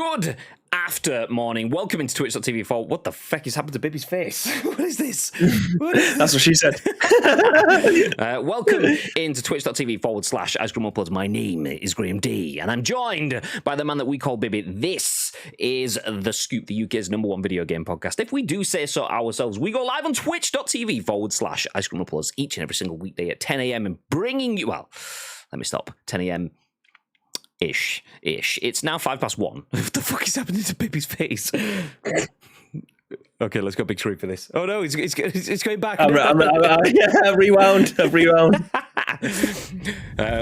Good after morning. Welcome into twitch.tv for what the feck has happened to Bibby's face? What is this? That's what she said. Welcome into twitch.tv/ Ice Cream Uploads. My name is Graham D, and I'm joined by the man that we call Bibby. This is The Scoop, the UK's #1 video game podcast. If we do say so ourselves, we go live on twitch.tv/ Ice Cream Uploads each and every single weekday at 10 a.m. and bringing you, well, let me stop, 10 a.m. Ish. It's now 1:05. What the fuck is happening to Bibby's face? Okay, let's go big screen for this. Oh no, it's going back. I've rewound.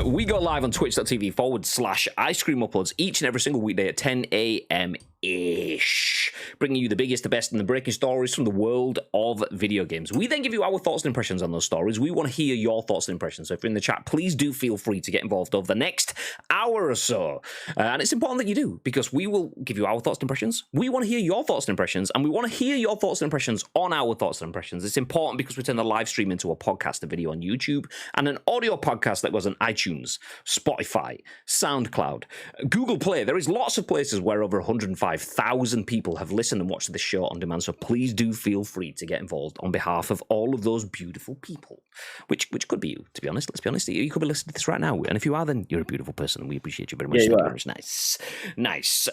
We go live on twitch.tv/ Ice Cream Uploads each and every single weekday at 10 a.m. ish, bringing you the biggest, the best, and the breaking stories from the world of video games. We then give you our thoughts and impressions on those stories. We want to hear your thoughts and impressions. So if you're in the chat, please do feel free to get involved over the next hour or so. And it's important that you do, because we will give you our thoughts and impressions. We want to hear your thoughts and impressions, and we want to hear your thoughts and impressions on our thoughts and impressions. It's important because we turn the live stream into a podcast, a video on YouTube, and an audio podcast that goes on iTunes, Spotify, SoundCloud, Google Play. There is lots of places where over 105,000 people have listened and watched this show on demand, so please do feel free to get involved on behalf of all of those beautiful people, which could be you, to be honest. Let's be honest, you could be listening to this right now, and if you are, then you're a beautiful person, and we appreciate you very much. Yeah, you are. Very nice.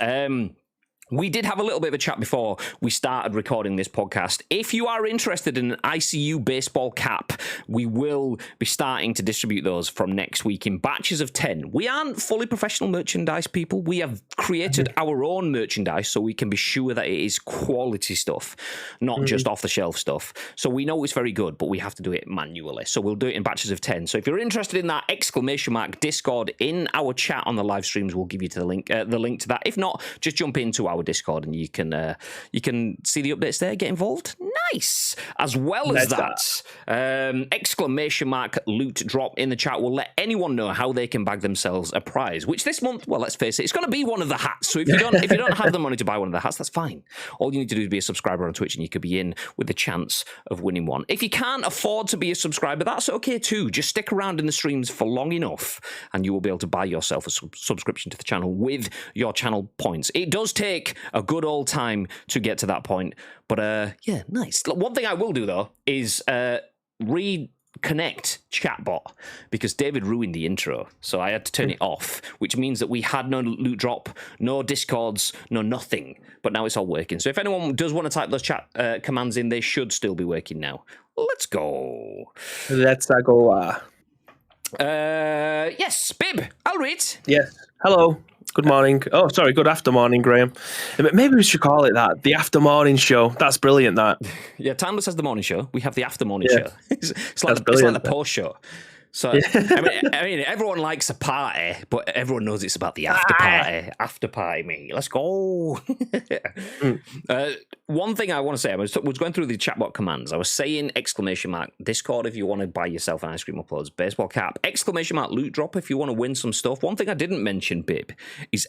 We did have a little bit of a chat before we started recording this podcast. If you are interested in an ICU baseball cap, we will be starting to distribute those from next week in batches of 10. We aren't fully professional merchandise people. We have created our own merchandise so we can be sure that it is quality stuff, not just off-the-shelf stuff. So we know it's very good, but we have to do it manually. So we'll do it in batches of 10. So if you're interested in that, ! Discord in our chat on the live streams, we'll give you the link to that. If not, just jump into our Discord and you can see the updates there, get involved. Nice. As well as that, ! Loot drop in the chat will let anyone know how they can bag themselves a prize, which this month, well, let's face it, it's going to be one of the hats. So if you don't have the money to buy one of the hats, that's fine. All you need to do is be a subscriber on Twitch and you could be in with the chance of winning one. If you can't afford to be a subscriber, that's okay too. Just stick around in the streams for long enough and you will be able to buy yourself a subscription to the channel with your channel points. It does take a good old time to get to that point, but yeah, nice. One thing I will do though is reconnect chatbot, because David ruined the intro, so I had to turn it off, which means that we had no loot drop, no discords, no nothing, but now it's all working. So if anyone does want to type those chat commands in, they should still be working now. Let's go. Yes, Bib, I'll read. Yes. Hello. Good morning. Oh, sorry. Good after morning, Graham. Maybe we should call it that. The after morning show. That's brilliant, that. Yeah, Timeless has the morning show. We have the after morning show. It's like the post show. So, I mean, everyone likes a party, but everyone knows it's about the after party. After party, mate. Let's go. One thing I want to say, I was going through the chatbot commands. I was saying ! Discord if you want to buy yourself an Ice Cream Uploads baseball cap. ! Loot drop if you want to win some stuff. One thing I didn't mention, Bib, is !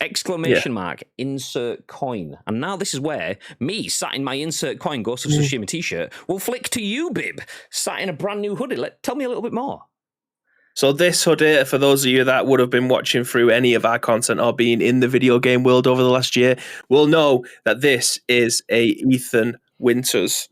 Insert coin. And now this is where me, sat in my insert coin Ghost of Tsushima t-shirt, will flick to you, Bib, sat in a brand new hoodie. Tell me a little bit more. So this hoodie, for those of you that would have been watching through any of our content or being in the video game world over the last year, will know that this is a Ethan Winters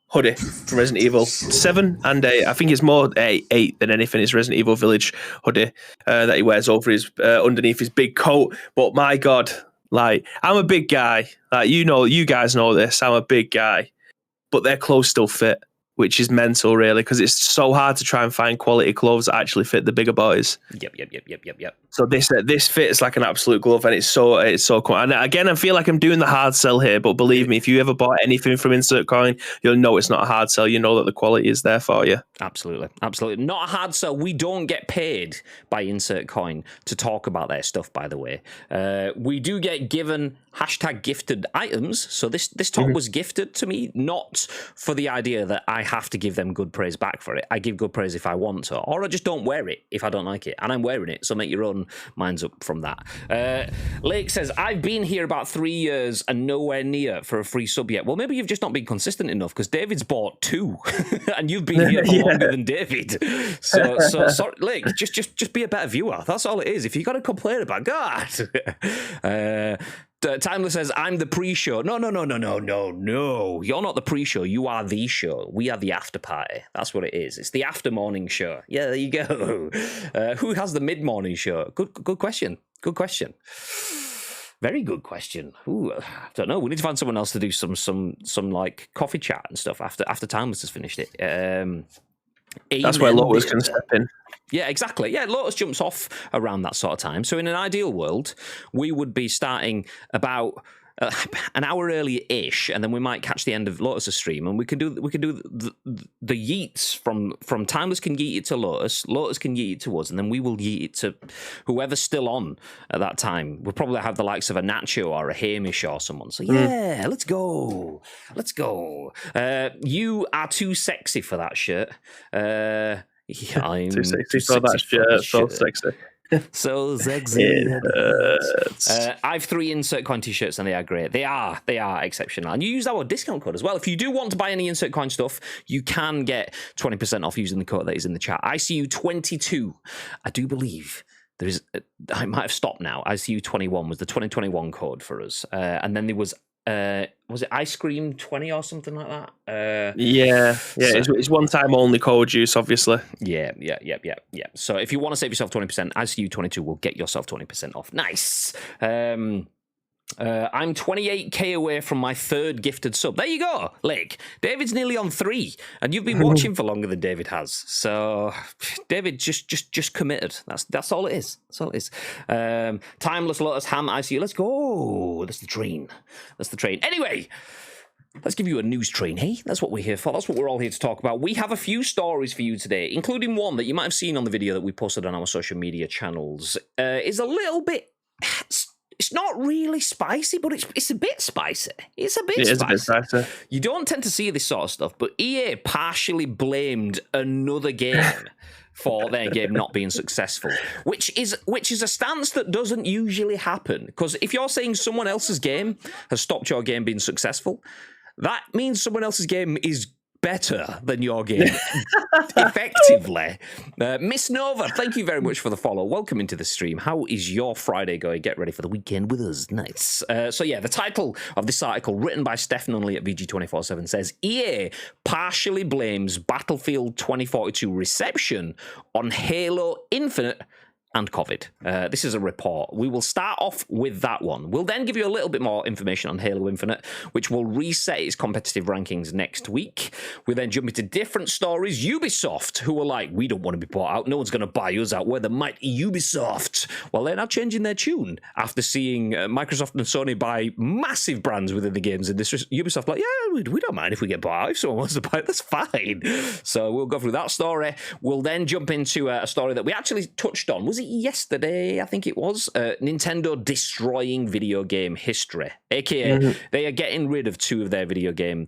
hoodie from Resident Evil 7 and 8. I think it's more 8 than anything. It's Resident Evil Village hoodie that he wears over his underneath his big coat. But my God, like, I'm a big guy. Like, you guys know this. I'm a big guy, but their clothes still fit, which is mental, really, because it's so hard to try and find quality clothes that actually fit the bigger boys. Yep. So this fits like an absolute glove, and it's so cool. And again, I feel like I'm doing the hard sell here, but believe me, if you ever bought anything from Insert Coin, you'll know it's not a hard sell. You know that the quality is there for you. Absolutely. Not a hard sell. We don't get paid by Insert Coin to talk about their stuff, by the way. We do get given #gifted items. So this top was gifted to me, not for the idea that I have to give them good praise back for it. I give good praise if I want to, or I just don't wear it if I don't like it. And I'm wearing it, so make your own minds up from that. Lake says, I've been here about 3 years and nowhere near for a free sub yet. Well, maybe you've just not been consistent enough, because David's bought 2 and you've been here for longer than David. So sorry, Lake, just be a better viewer. That's all it is. If you got to complain about God. Timeless says, I'm the pre-show. No. You're not the pre-show. You are the show. We are the after party. That's what it is. It's the after morning show. Yeah, there you go. Who has the mid-morning show? Good question. Good question. Very good question. Ooh, I don't know. We need to find someone else to do some like coffee chat and stuff after Timeless has finished it. That's where Lotus can step in. Yeah, exactly. Yeah, Lotus jumps off around that sort of time. So in an ideal world, we would be starting about an hour earlier-ish, and then we might catch the end of Lotus's stream, and we can do the yeets from Timeless can yeet it to Lotus can yeet it to us, and then we will yeet it to whoever's still on at that time. We'll probably have the likes of a Nacho or a Hamish or someone. So yeah, let's go. You are too sexy for that shirt. Yeah, I'm too sexy for that shirt. So sexy. So sexy. I have 3 Insert Coin t-shirts and they are great. They are exceptional. And you use our discount code as well. If you do want to buy any Insert Coin stuff, you can get 20% off using the code that is in the chat. ICU22. I do believe there is. I might have stopped now. ICU21 was the 2021 code for us, and then there was it Ice Cream 20 or something like that? It's one-time only code use, obviously. Yeah. So if you want to save yourself 20%, ICU22 will get yourself 20% off. Nice. I'm 28k away from my 3rd gifted sub. There you go, Lake. David's nearly on 3, and you've been watching for longer than David has. So, David just committed. That's all it is. That's all it is. Timeless Lotus Ham ICU. Let's go. That's the train. Anyway. Let's give you a news train, hey? That's what we're here for. That's what we're all here to talk about. We have a few stories for you today, including one that you might have seen on the video that we posted on our social media channels. Is a little bit... It's not really spicy, but it's a bit spicy. It is a bit spicy. You don't tend to see this sort of stuff, but EA partially blamed another game for their game not being successful, which is a stance that doesn't usually happen. Because if you're saying someone else's game has stopped your game being successful, that means someone else's game is better than your game, effectively. Miss Nova, thank you very much for the follow. Welcome into the stream. How is your Friday going? Get ready for the weekend with us. Nice. So yeah, the title of this article, written by Stephany Nunneley at VG247, says EA partially blames Battlefield 2042 reception on Halo Infinite and COVID. This is a report. We will start off with that one. We'll then give you a little bit more information on Halo Infinite, which will reset its competitive rankings next week. We then jump into different stories. Ubisoft, who are like, we don't want to be bought out. No one's going to buy us out. We're the mighty Ubisoft. Well, they're now changing their tune after seeing Microsoft and Sony buy massive brands within the games industry. Ubisoft like, yeah, we don't mind if we get bought out. If someone wants to buy it, that's fine. So we'll go through that story. We'll then jump into a story that we actually touched on. Was it yesterday? I think it was. Nintendo destroying video game history, aka they are getting rid of 2 of their video game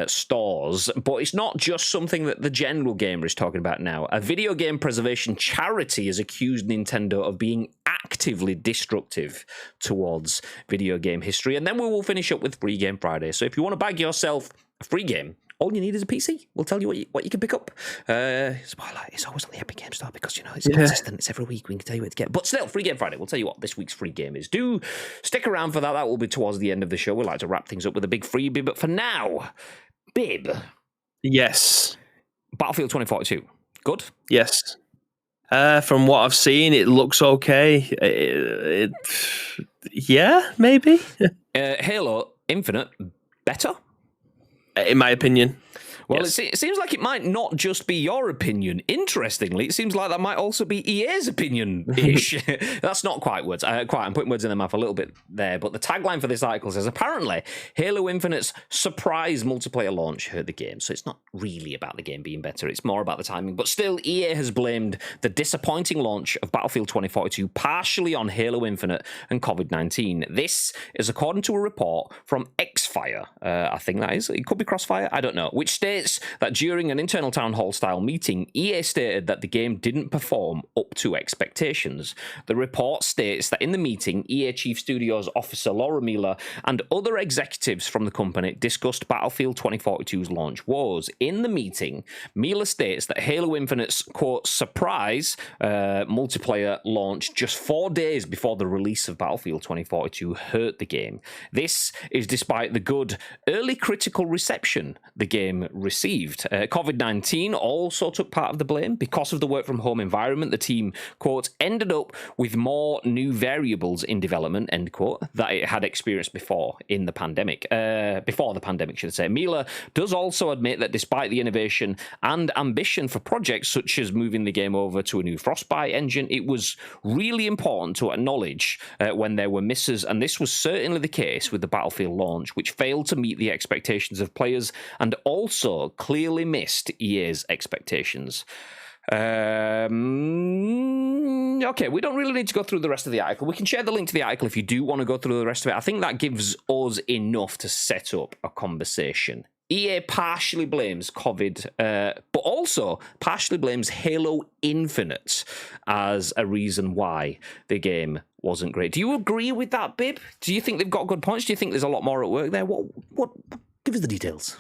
stores. But it's not just something that the general gamer is talking about now. A video game preservation charity has accused Nintendo of being actively destructive towards video game history. And then we will finish up with Free Game Friday. So if you want to bag yourself a free game, all you need is a PC. We'll tell you what you can pick up. Spoiler, it's always on the Epic Game Store because, it's consistent. It's every week. We can tell you where to get. But still, Free Game Friday. We'll tell you what this week's free game is. Do stick around for that. That will be towards the end of the show. We like to wrap things up with a big freebie. But for now, Bib. Yes. Battlefield 2042. Good? Yes. From what I've seen, it looks okay. Yeah, maybe. Halo Infinite, better? In my opinion. Well, yes. it seems like it might not just be your opinion. Interestingly, it seems like that might also be EA's opinion-ish. That's not quite words. I'm putting words in their mouth a little bit there. But the tagline for this article says, apparently, Halo Infinite's surprise multiplayer launch hurt the game. So it's not really about the game being better. It's more about the timing. But still, EA has blamed the disappointing launch of Battlefield 2042 partially on Halo Infinite and COVID-19. This is according to a report from X Crossfire, I think that is. It could be Crossfire, I don't know, which states that during an internal town hall style meeting, EA stated that the game didn't perform up to expectations. The report states that in the meeting, EA Chief Studios Officer Laura Miller and other executives from the company discussed Battlefield 2042's launch woes. In the meeting, Miller states that Halo Infinite's, quote, surprise multiplayer launch just 4 days before the release of Battlefield 2042 hurt the game. This is despite the good early critical reception the game received. COVID-19 also took part of the blame. Because of the work from home environment, the team, quote, ended up with more new variables in development, end quote, that it had experienced before in the pandemic. Before the pandemic, should I say. Miller does also admit that despite the innovation and ambition for projects such as moving the game over to a new Frostbite engine, it was really important to acknowledge when there were misses, and this was certainly the case with the Battlefield launch, which failed to meet the expectations of players and also clearly missed EA's expectations. Okay, we don't really need to go through the rest of the article. We can share the link to the article if you do want to go through the rest of it. I think that gives us enough to set up a conversation. EA partially blames COVID, but also partially blames Halo Infinite as a reason why the game wasn't great. Do you agree with that, Bib? Do you think they've got good points? Do you think there's a lot more at work there? What? Give us the details.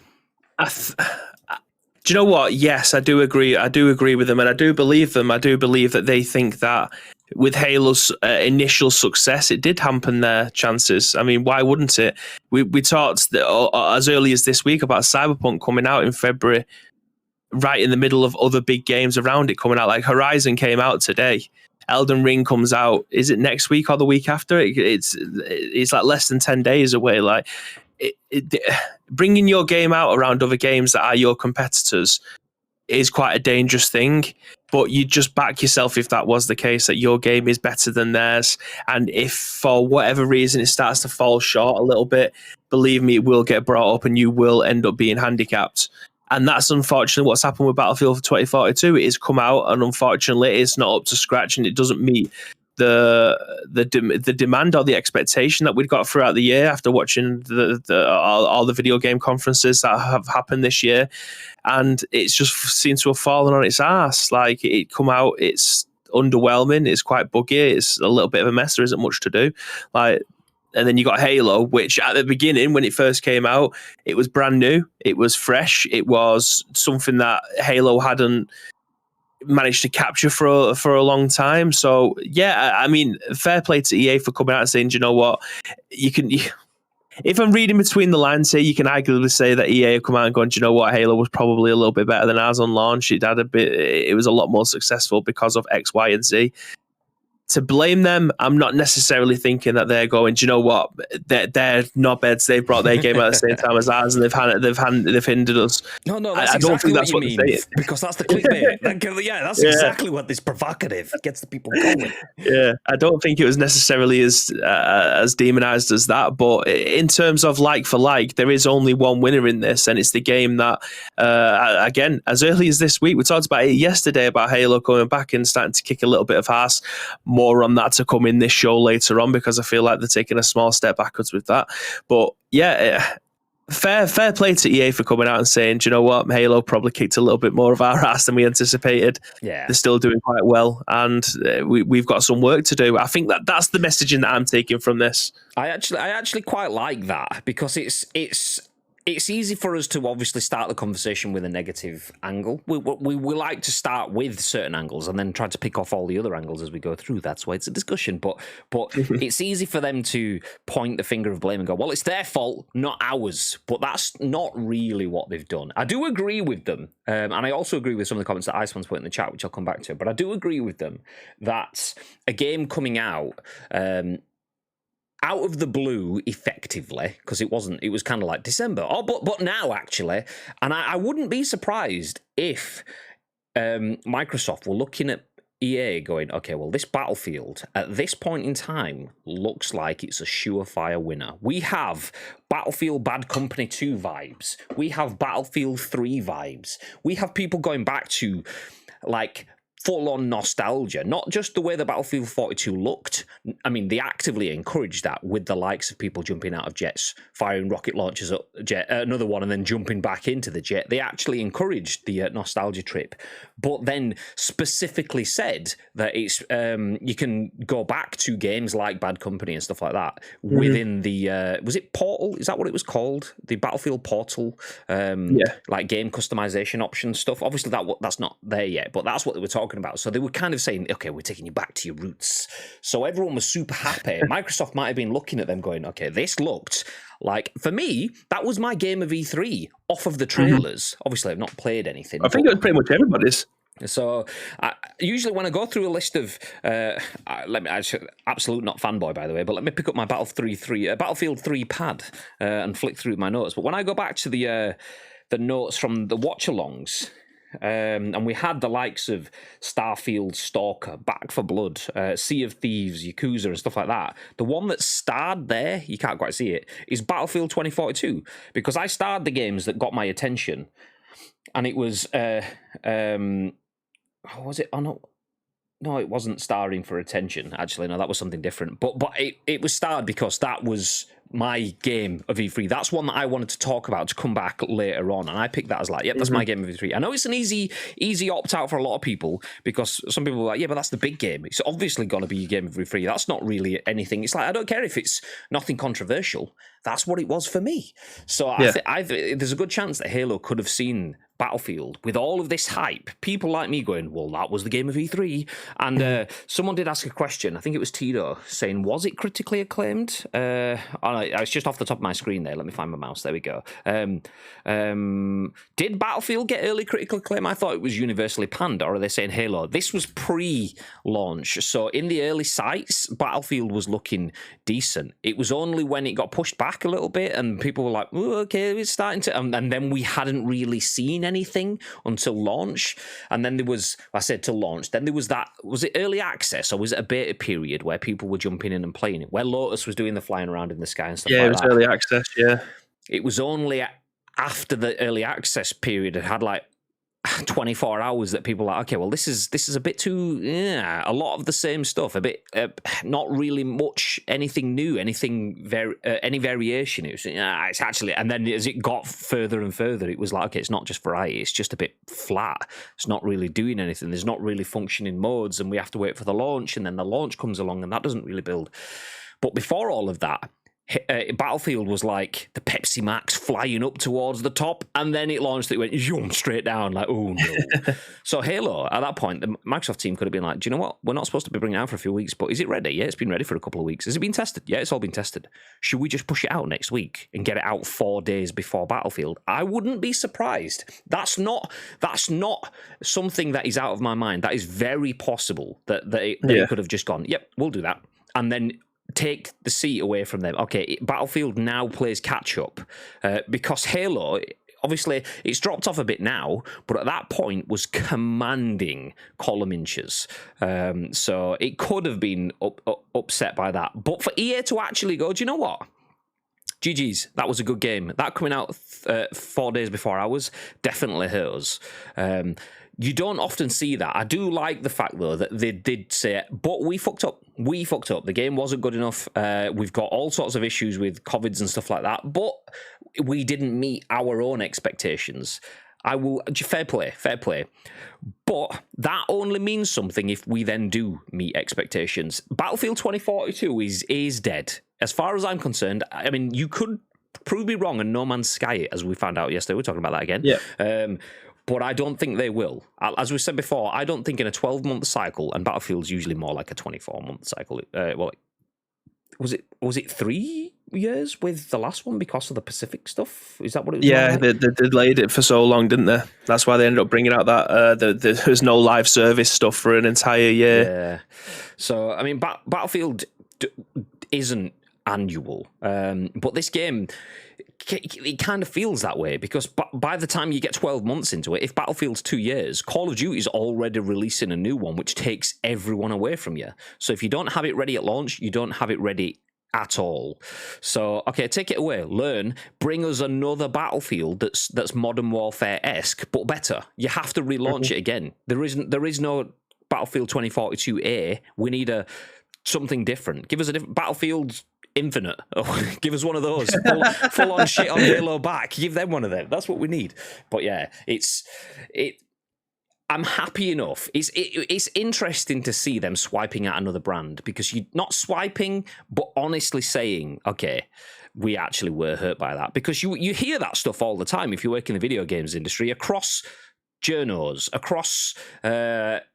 Do you know what? Yes, I do agree. I do agree with them, and I do believe them. I do believe that they think that with Halo's initial success, it did hamper their chances. I mean, why wouldn't it? We talked as early as this week about Cyberpunk coming out in February, right in the middle of other big games around it coming out. Like Horizon came out today. Elden Ring comes out. Is it next week or the week after? It's like less than 10 days away. Like bringing your game out around other games that are your competitors is quite a dangerous thing, but you just back yourself if that was the case, that your game is better than theirs. And if for whatever reason it starts to fall short a little bit, believe me, it will get brought up and you will end up being handicapped. And that's unfortunately what's happened with Battlefield 2042. It has come out and unfortunately it's not up to scratch and it doesn't meet the demand or the expectation that we'd got throughout the year after watching all the video game conferences that have happened this year, and it's just seems to have fallen on its ass. Like it come out, it's underwhelming, it's quite buggy, it's a little bit of a mess. There isn't much to do, like. And then you got Halo, which at the beginning, when it first came out, it was brand new, it was fresh, it was something that Halo hadn't managed to capture for a long time. So yeah, I mean, fair play to EA for coming out and saying, do you know what, if I'm reading between the lines here, you can arguably say that EA have come out and gone, do you know what, Halo was probably a little bit better than ours on launch. It was a lot more successful because of X, Y, and Z. To blame them, I'm not necessarily thinking that they're going, do you know what, they're knobheads, they've brought their game out at the same time as ours and they've hindered us. No, that's exactly what you mean, because that's the clickbait. That's exactly what this provocative gets the people going. Yeah, I don't think it was necessarily as demonized as that, but in terms of like for like, there is only one winner in this, and it's the game that, again, as early as this week, we talked about it yesterday about Halo coming back and starting to kick a little bit of ass. More on that to come in this show later on, because I feel like they're taking a small step backwards with that. But yeah, fair play to EA for coming out and saying, do you know what, Halo probably kicked a little bit more of our ass than we anticipated. Yeah, they're still doing quite well, and we've got some work to do. I think that's the messaging that I'm taking from this. I actually quite like that, because it's easy for us to obviously start the conversation with a negative angle. We like to start with certain angles and then try to pick off all the other angles as we go through. That's why it's a discussion. But it's easy for them to point the finger of blame and go, well, it's their fault, not ours. But that's not really what they've done. I do agree with them. And I also agree with some of the comments that Iceman's put in the chat, which I'll come back to. But I do agree with them that a game coming out of the blue, effectively, because it was kind of like December. Oh, but now, actually, and I wouldn't be surprised if Microsoft were looking at EA going, okay, well, this Battlefield, at this point in time, looks like it's a surefire winner. We have Battlefield Bad Company 2 vibes. We have Battlefield 3 vibes. We have people going back to, like, full-on nostalgia, not just the way the Battlefield 42 looked. I mean, they actively encouraged that with the likes of people jumping out of jets, firing rocket launchers at another one, and then jumping back into the jet. They actually encouraged the nostalgia trip, but then specifically said that it's you can go back to games like Bad Company and stuff like that within the was it Portal? Is that what it was called? The Battlefield Portal, like game customization option stuff. Obviously, that's not there yet, but that's what they were talking about. So they were kind of saying, okay, we're taking you back to your roots. So everyone was super happy. Microsoft might have been looking at them going, okay, this looked like, for me, that was my game of E3 off of the trailers. Obviously, I've not played anything. I think it was pretty much everybody's. So usually when I go through a list of, absolute not fanboy, by the way, but let me pick up my Battlefield 3 pad and flick through my notes. But when I go back to the notes from the watch-alongs, and we had the likes of Starfield, Stalker, Back for Blood, Sea of Thieves, Yakuza, and stuff like that. The one that starred there, you can't quite see it, is Battlefield 2042, because I starred the games that got my attention, and it was, was it? Oh no, it wasn't starring for attention. Actually, no, that was something different. But it was starred because that was my game of E3. That's one that I wanted to talk about to come back later on, and I picked that as like, yep, that's my game of E3. I know it's an easy opt out for a lot of people, because some people are like, yeah, but that's the big game. It's obviously going to be your game of E3. That's not really anything. It's like, I don't care if it's nothing controversial. That's what it was for me. So there's a good chance that Halo could have seen Battlefield with all of this hype. People like me going, well, that was the game of E3. And someone did ask a question. I think it was Tito saying, was it critically acclaimed? It's just off the top of my screen there. Let me find my mouse. There we go. Did Battlefield get early critical acclaim? I thought it was universally panned. Or are they saying Halo? This was pre-launch. So in the early sites, Battlefield was looking decent. It was only when it got pushed back a little bit and people were like, oh, okay, it's starting to... And then we hadn't really seen anything until launch. And then there was, I said to launch, then there was that... Was it early access or was it a beta period where people were jumping in and playing it? Where Lotus was doing the flying around in the sky and stuff like that. Yeah, it was early access, yeah. It was only after the early access period it had like 24 hours that people were like, okay, well, this is a bit too, a lot of the same stuff, a bit, not really much, anything new, any variation. It was, it's actually, and then as it got further and further, it was like, okay, it's not just variety, it's just a bit flat. It's not really doing anything. There's not really functioning modes, and we have to wait for the launch, and then the launch comes along, and that doesn't really build. But before all of that, Battlefield was like the Pepsi Max flying up towards the top, and then it launched, it went zoom straight down, like, oh no. So Halo, at that point, the Microsoft team could have been like, do you know what, we're not supposed to be bringing it out for a few weeks, but is it ready? Yeah, it's been ready for a couple of weeks. Has it been tested? Yeah, it's all been tested. Should we just push it out next week and get it out 4 days before Battlefield? I wouldn't be surprised. That's not something that is out of my mind. That is very possible that it could have just gone, yep, we'll do that, and then take the seat away from them. Okay, Battlefield now plays catch-up because Halo, obviously, it's dropped off a bit now, but at that point was commanding column inches. So it could have been upset by that. But for EA to actually go, do you know what? GG's, that was a good game. That coming out 4 days before ours definitely hurt us. You don't often see that. I do like the fact, though, that they did say, but we fucked up. We fucked up. The game wasn't good enough. We've got all sorts of issues with COVIDs and stuff like that, but we didn't meet our own expectations. Fair play. But that only means something if we then do meet expectations. Battlefield 2042 is dead. As far as I'm concerned, I mean, you could prove me wrong and No Man's Sky it, as we found out yesterday. We're talking about that again. Yeah. But I don't think they will. As we said before, I don't think in a 12-month cycle, and Battlefield's usually more like a 24-month cycle. Was it 3 years with the last one because of the Pacific stuff? Is that what it was? Yeah, they delayed it for so long, didn't they? That's why they ended up bringing out that there's no live service stuff for an entire year. Yeah. So, I mean, Battlefield isn't annual, but this game, it kind of feels that way because by the time you get 12 months into it, if Battlefield's 2 years, Call of Duty is already releasing a new one, which takes everyone away from you. So if you don't have it ready at launch, you don't have it ready at all. So, okay, take it away, learn, bring us another Battlefield that's Modern Warfare-esque, but better. You have to relaunch it again. There is no Battlefield 2042A. We need something different. Give us a different Battlefield Infinite. Oh, give us one of those. Full on shit on Halo back. Give them one of them. That's what we need. But yeah, I'm happy enough. It's interesting to see them swiping at another brand, because you're not swiping, but honestly saying, okay, we actually were hurt by that. Because you hear that stuff all the time if you work in the video games industry, across journos, across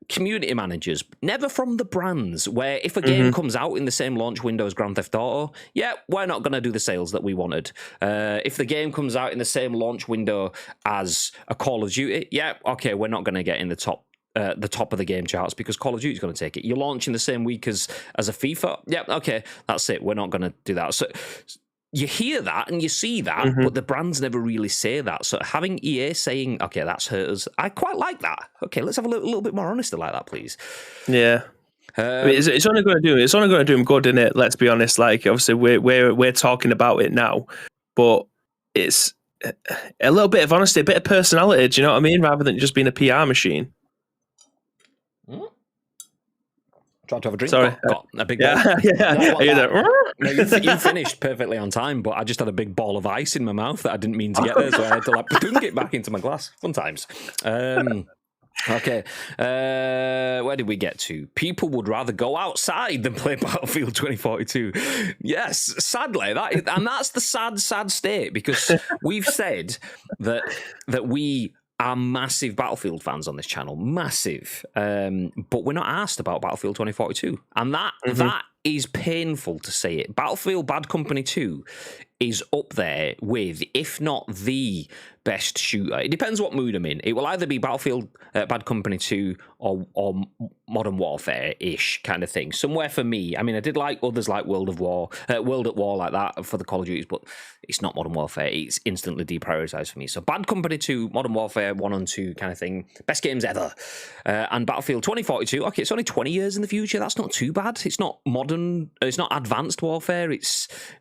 community managers, never from the brands, where if a game comes out in the same launch window as Grand Theft Auto, yeah, we're not going to do the sales that we wanted. If the game comes out in the same launch window as a Call of Duty, yeah, okay, we're not going to get in the top of the game charts because Call of Duty is going to take it. You're launching the same week as a FIFA, yeah, okay, that's it. We're not going to do that. So you hear that and you see that, but the brands never really say that. So having EA saying, okay, that's hurt us, I quite like that. Okay, let's have a little bit more honesty like that, please. Yeah. I mean, it's only going to do him good, isn't it? Let's be honest. Like, obviously, we're talking about it now, but it's a little bit of honesty, a bit of personality. Do you know what I mean? Rather than just being a PR machine. Tried to have a drink. Sorry, got a big yeah, ball. yeah. No, you finished perfectly on time, but I just had a big ball of ice in my mouth that I didn't mean to get there, so I had to get back into my glass. Fun times. Okay, where did we get to? People would rather go outside than play Battlefield 2042. Yes, sadly, that's the sad state, because we've said that we are massive Battlefield fans on this channel, massive, but we're not asked about Battlefield 2042, and that is painful to say it. Battlefield Bad Company 2 is up there with, if not the best shooter. It depends what mood I'm in. It will either be Battlefield Bad Company 2 or Modern Warfare-ish kind of thing. Somewhere for me. I mean, I did like others like World at War like that for the Call of Duties, but it's not Modern Warfare. It's instantly deprioritized for me. So Bad Company 2, Modern Warfare 1 and 2 kind of thing. Best games ever. And Battlefield 2042, okay, it's only 20 years in the future. That's not too bad. It's not modern, it's not advanced warfare,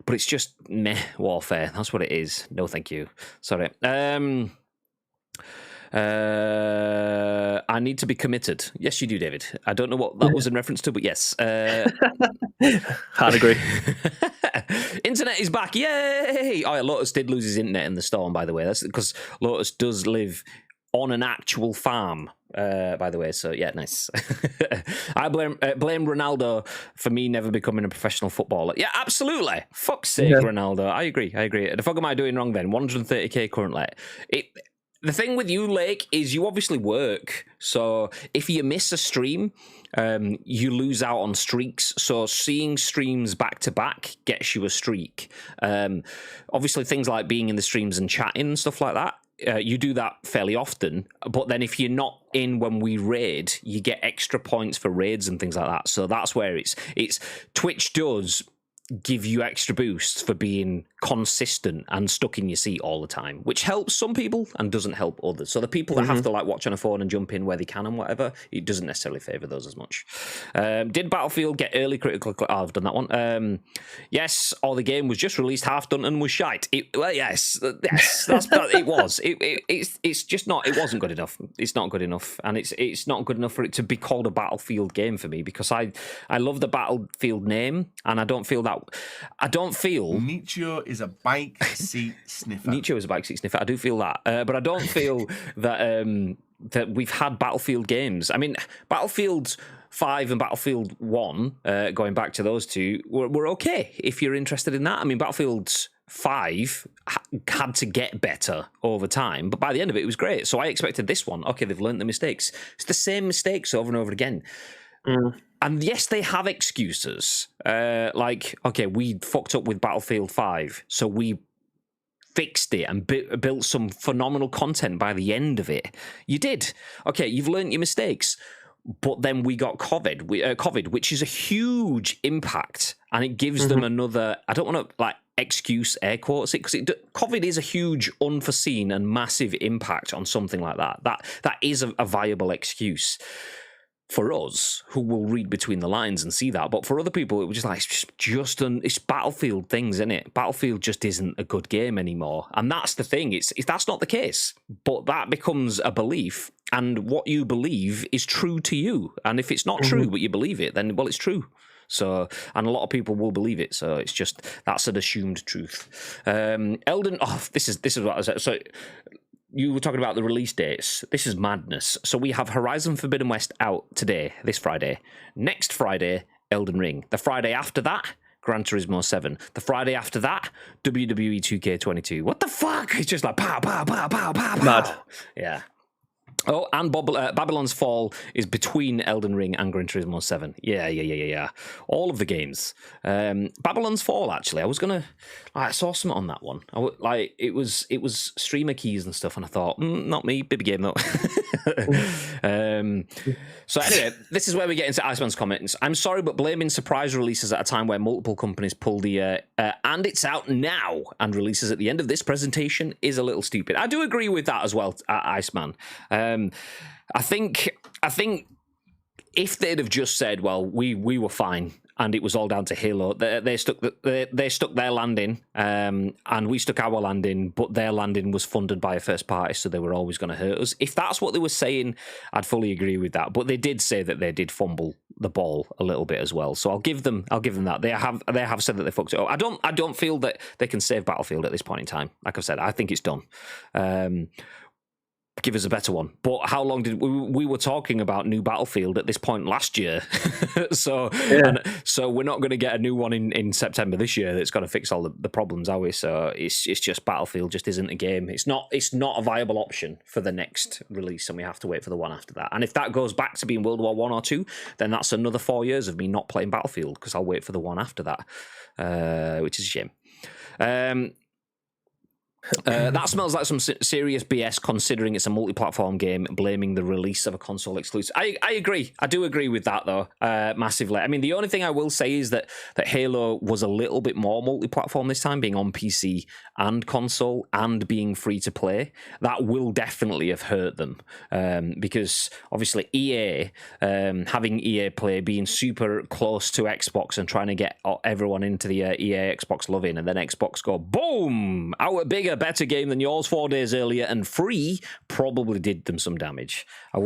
but it's just meh warfare. That's what it is. No, thank you. Sorry. I need to be committed. Yes, you do, David. I don't know what that was in reference to, but yes. Hard agree. Internet is back. Yay! Oh, yeah, Lotus did lose his internet in the storm, by the way. That's because Lotus does live on an actual farm, by the way. So, yeah, nice. I blame Ronaldo for me never becoming a professional footballer. Yeah, absolutely. Fuck's sake, Ronaldo. I agree. The fuck am I doing wrong then? 130k currently. The thing with you, Lake, is you obviously work. So if you miss a stream, you lose out on streaks. So seeing streams back to back gets you a streak. Obviously, things like being in the streams and chatting and stuff like that, you do that fairly often. But then if you're not in when we raid, you get extra points for raids and things like that. So that's where it's Twitch does give you extra boosts for being consistent and stuck in your seat all the time, which helps some people and doesn't help others. So the people that have to like watch on a phone and jump in where they can and whatever, it doesn't necessarily favour those as much. Did Battlefield get early critical? Oh, I've done that one. Yes, or the game was just released half done and was shite. Yes, it was. It's just not. It wasn't good enough. It's not good enough, and it's not good enough for it to be called a Battlefield game for me, because I love the Battlefield name, and I don't feel Nietzsche is a bike seat sniffer. Nietzsche is a bike seat sniffer. I do feel that, but I don't feel that that we've had Battlefield games. I mean, Battlefield 5 and Battlefield 1, going back to those two, were okay if you're interested in that. I mean, Battlefield 5 had to get better over time, but by the end of it, it was great. So I expected this one. Okay, they've learned the mistakes. It's the same mistakes over and over again. And yes, they have excuses. Like, okay, we fucked up with Battlefield 5, so we fixed it and built some phenomenal content by the end of it. You did. Okay, you've learned your mistakes. But then we got COVID, which is a huge impact. And it gives them another, I don't want to like excuse air quotes it, because COVID is a huge unforeseen and massive impact on something like that. That is a viable excuse. for us who will read between the lines and see that. But for other people, it was just like, it's Battlefield things, isn't it? Battlefield just isn't a good game anymore. And that's the thing. It's that's not the case. But that becomes a belief. And what you believe is true to you. And if it's not true, but you believe it, then, well, it's true. So, and a lot of people will believe it. So it's just, that's an assumed truth. This is what I was. So you were talking about the release dates. This is madness. So we have Horizon Forbidden West out today, this Friday. Next Friday, Elden Ring. The Friday after that, Gran Turismo 7. The Friday after that, WWE 2K22. What the fuck? It's just like pow, pow, pow, pow, pow, pow. Mad. Yeah. Oh, and Babylon's Fall is between Elden Ring and Gran Turismo 7. Yeah. All of the games. Babylon's Fall, actually, I saw something on that one. It was streamer keys and stuff, and I thought, not me, baby game though. So anyway, this is where we get into Iceman's comments. I'm sorry, but blaming surprise releases at a time where multiple companies pull the and it's out now and releases at the end of this presentation is a little stupid. I do agree with that as well, Iceman. I think if they'd have just said, well, we were fine and it was all down to Halo, they stuck their landing, and we stuck our landing, but their landing was funded by a first party, so they were always going to hurt us. If that's what they were saying, I'd fully agree with that. But they did say that they did fumble the ball a little bit as well, so I'll give them that. They have said that they fucked it up. I don't feel that they can save Battlefield at this point in time. Like I've said, I think it's done. Give us a better one. But how long did we were talking about new Battlefield at this point last year? So we're not going to get a new one in September this year that's going to fix all the problems, are we? So it's just Battlefield just isn't a game. It's not a viable option for the next release, and we have to wait for the one after that. And if that goes back to being World War 1 or 2, then that's another 4 years of me not playing Battlefield because I'll wait for the one after that, which is a shame. That smells like some serious BS considering it's a multi-platform game, blaming the release of a console exclusive. I agree. I do agree with that, though, massively. I mean, the only thing I will say is that Halo was a little bit more multi-platform this time, being on PC and console and being free to play. That will definitely have hurt them, because obviously EA, having EA Play, being super close to Xbox and trying to get everyone into the EA Xbox loving, and then Xbox go, boom, our bigger, better game than yours 4 days earlier and free, probably did them some damage. I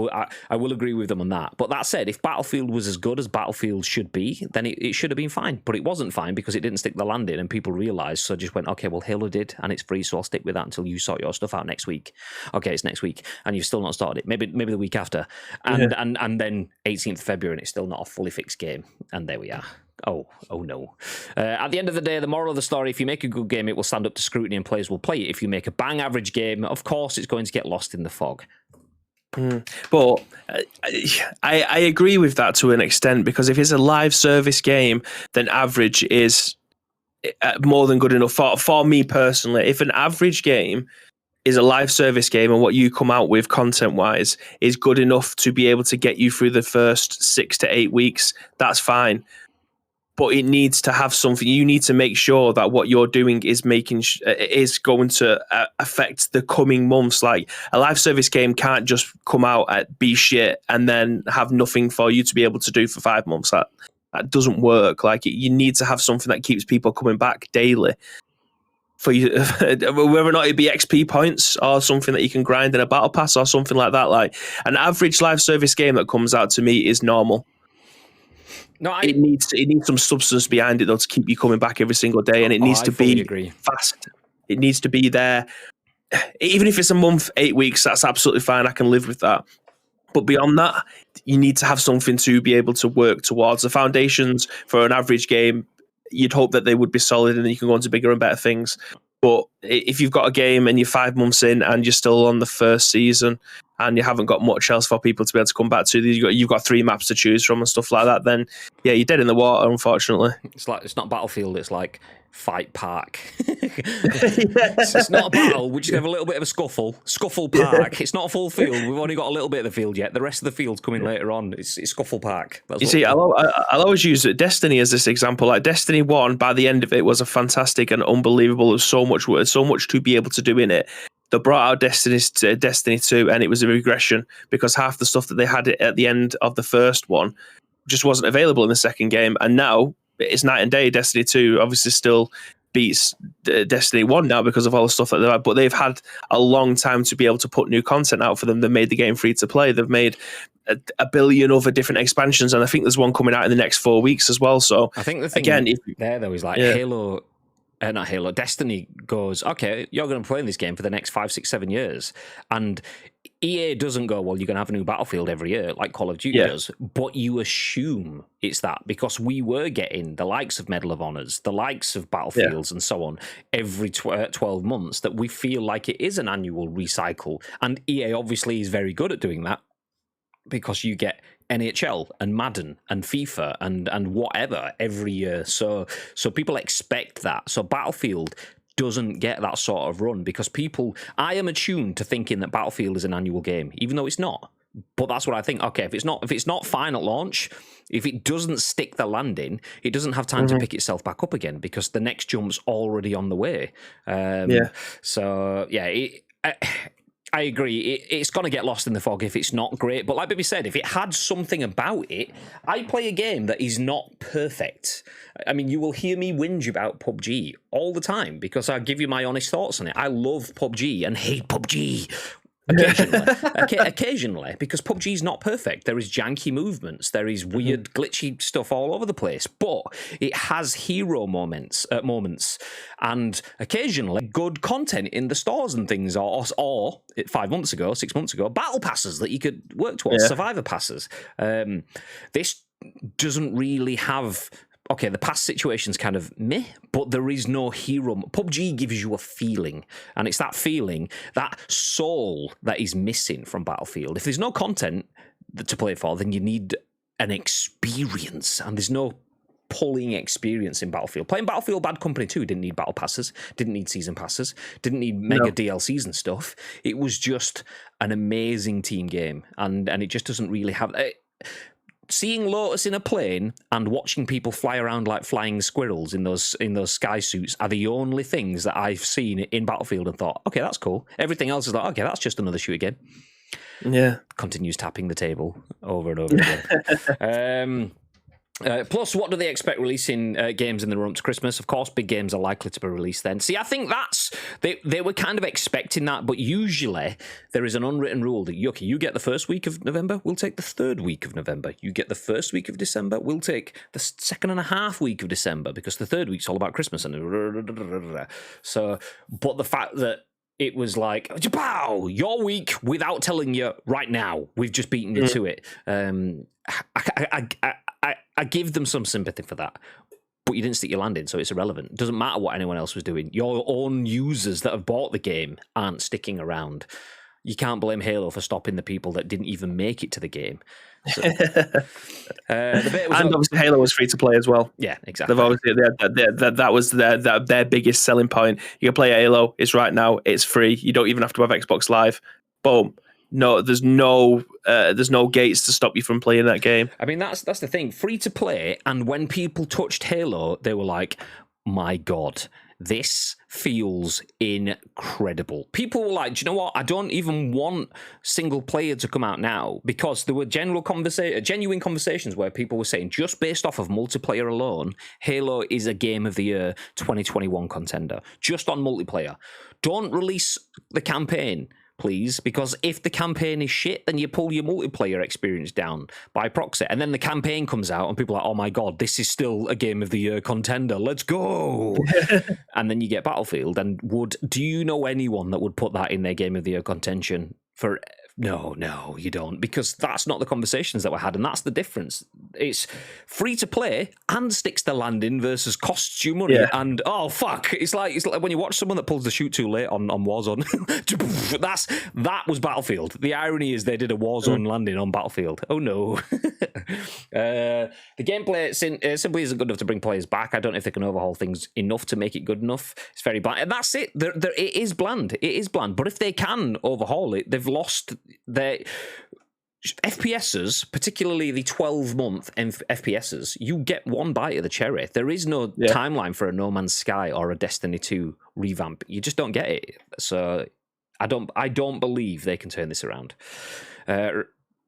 will agree with them on that. But that said, if Battlefield was as good as Battlefield should be, then it should have been fine. But it wasn't fine because it didn't stick the landing, and people realised, so just went, okay, well, Halo did, and it's free, so I'll stick with that until you sort your stuff out next week. Okay, it's next week, and you've still not started it. Maybe the week after. And then 18th of February, and it's still not a fully fixed game. And there we are. Oh no. At the end of the day, the moral of the story, if you make a good game, it will stand up to scrutiny and players will play it. If you make a bang average game, of course, it's going to get lost in the fog. But I agree with that to an extent, because if it's a live service game, then average is more than good enough for me personally. If an average game is a live service game and what you come out with content-wise is good enough to be able to get you through the first 6 to 8 weeks, that's fine. But it needs to have something. You need to make sure that what you're doing is is going to affect the coming months. Like, a live service game can't just come out at be shit and then have nothing for you to be able to do for 5 months. That doesn't work. Like, you need to have something that keeps people coming back daily. For you, whether or not it be XP points or something that you can grind in a battle pass or something like that. Like, an average live service game that comes out to me is normal. No, it needs some substance behind it though to keep you coming back every single day, and it needs to be fast. It needs to be there. Even if it's a month, 8 weeks, that's absolutely fine. I can live with that. But beyond that, you need to have something to be able to work towards. The foundations for an average game, you'd hope that they would be solid and you can go on to bigger and better things. But if you've got a game and you're 5 months in and you're still on the first season and you haven't got much else for people to be able to come back to, you've got 3 maps to choose from and stuff like that, then yeah, you're dead in the water, unfortunately. It's not Battlefield, it's like Fight Park. It's not a battle, we just have a little bit of a Scuffle Park. It's not a full field, we've only got a little bit of the field yet. The rest of the field's coming later on. It's Scuffle Park. You see, I'll always use Destiny as this example. Like, Destiny 1, by the end of it, was a fantastic and unbelievable. There's so much to be able to do in it. they brought out Destiny 2, and it was a regression because half the stuff that they had at the end of the first one just wasn't available in the second game. And now it's night and day. Destiny 2 obviously still beats Destiny 1 now because of all the stuff that they've had, but they've had a long time to be able to put new content out for them. They've made the game free to play. They've made a billion other different expansions, and I think there's one coming out in the next 4 weeks as well. So I think the thing again, though is like not Halo, Destiny goes, okay, you're going to play in this game for the next 5, 6, 7 years. And EA doesn't go, well, you're going to have a new Battlefield every year, like Call of Duty does. But you assume it's that because we were getting the likes of Medal of Honors, the likes of Battlefields and so on every 12 months, that we feel like it is an annual recycle. And EA obviously is very good at doing that because you get NHL and Madden and FIFA and whatever every year. So people expect that. So Battlefield doesn't get that sort of run because I am attuned to thinking that Battlefield is an annual game, even though it's not. But that's what I think. Okay, if it's not fine at launch, if it doesn't stick the landing, it doesn't have time to pick itself back up again because the next jump's already on the way. So I agree. It's going to get lost in the fog if it's not great. But like Bibby said, if it had something about it, I play a game that is not perfect. I mean, you will hear me whinge about PUBG all the time because I give you my honest thoughts on it. I love PUBG and hate PUBG. Occasionally, because PUBG is not perfect. There is janky movements. There is weird, glitchy stuff all over the place. But it has hero moments, and occasionally good content in the stores and things. Or 5 months ago, 6 months ago, battle passes that you could work towards, survivor passes. This doesn't really have. Okay, the past situation's kind of meh, but there is no hero. PUBG gives you a feeling, and it's that feeling, that soul that is missing from Battlefield. If there's no content to play for, then you need an experience, and there's no pulling experience in Battlefield. Playing Battlefield Bad Company 2 didn't need battle passes, didn't need season passes, didn't need mega DLCs and stuff. It was just an amazing team game, and it just doesn't really have... Seeing Lotus in a plane and watching people fly around like flying squirrels in those sky suits are the only things that I've seen in Battlefield and thought, okay, that's cool. Everything else is like, okay, that's just another shooter game. Yeah. Continues tapping the table over and over again. Plus, what do they expect releasing games in the run up to Christmas? Of course, big games are likely to be released then. See, I think they were kind of expecting that, but usually there is an unwritten rule that, okay, you get the first week of November, we'll take the third week of November. You get the first week of December, we'll take the second and a half week of December, because the third week's all about Christmas. So, but the fact that it was like, pow, your week without telling you right now, we've just beaten you to it. I give them some sympathy for that, but you didn't stick your landing, so it's irrelevant. It doesn't matter what anyone else was doing. Your own users that have bought the game aren't sticking around. You can't blame Halo for stopping the people that didn't even make it to the game. So, obviously Halo was free to play as well. Yeah, exactly. That was their biggest selling point. You can play Halo. It's right now. It's free. You don't even have to have Xbox Live. Boom. No, there's no gates to stop you from playing that game. I mean, that's the thing. Free to play, and when people touched Halo, they were like, my God, this feels incredible. People were like, do you know what? I don't even want single player to come out now, because there were genuine conversations where people were saying, just based off of multiplayer alone, Halo is a Game of the Year 2021 contender, just on multiplayer. Don't release the campaign, please, because if the campaign is shit, then you pull your multiplayer experience down by proxy, and then the campaign comes out and people are like, oh my God, this is still a Game of the Year contender, let's go. And then you get Battlefield, and do you know anyone that would put that in their Game of the Year contention for... No, you don't, because that's not the conversations that were had, and that's the difference. It's free to play and sticks the landing versus costs you money, and oh fuck, it's like when you watch someone that pulls the shoot too late on Warzone. that was Battlefield. The irony is they did a Warzone landing on Battlefield. Oh no. The gameplay simply isn't good enough to bring players back. I don't know if they can overhaul things enough to make it good enough. It's very bland, and that's it. It is bland. It is bland. But if they can overhaul it, they've lost their FPSs, particularly the 12-month FPSs. You get one bite of the cherry. There is no timeline for a No Man's Sky or a Destiny 2 revamp. You just don't get it. So I don't believe they can turn this around.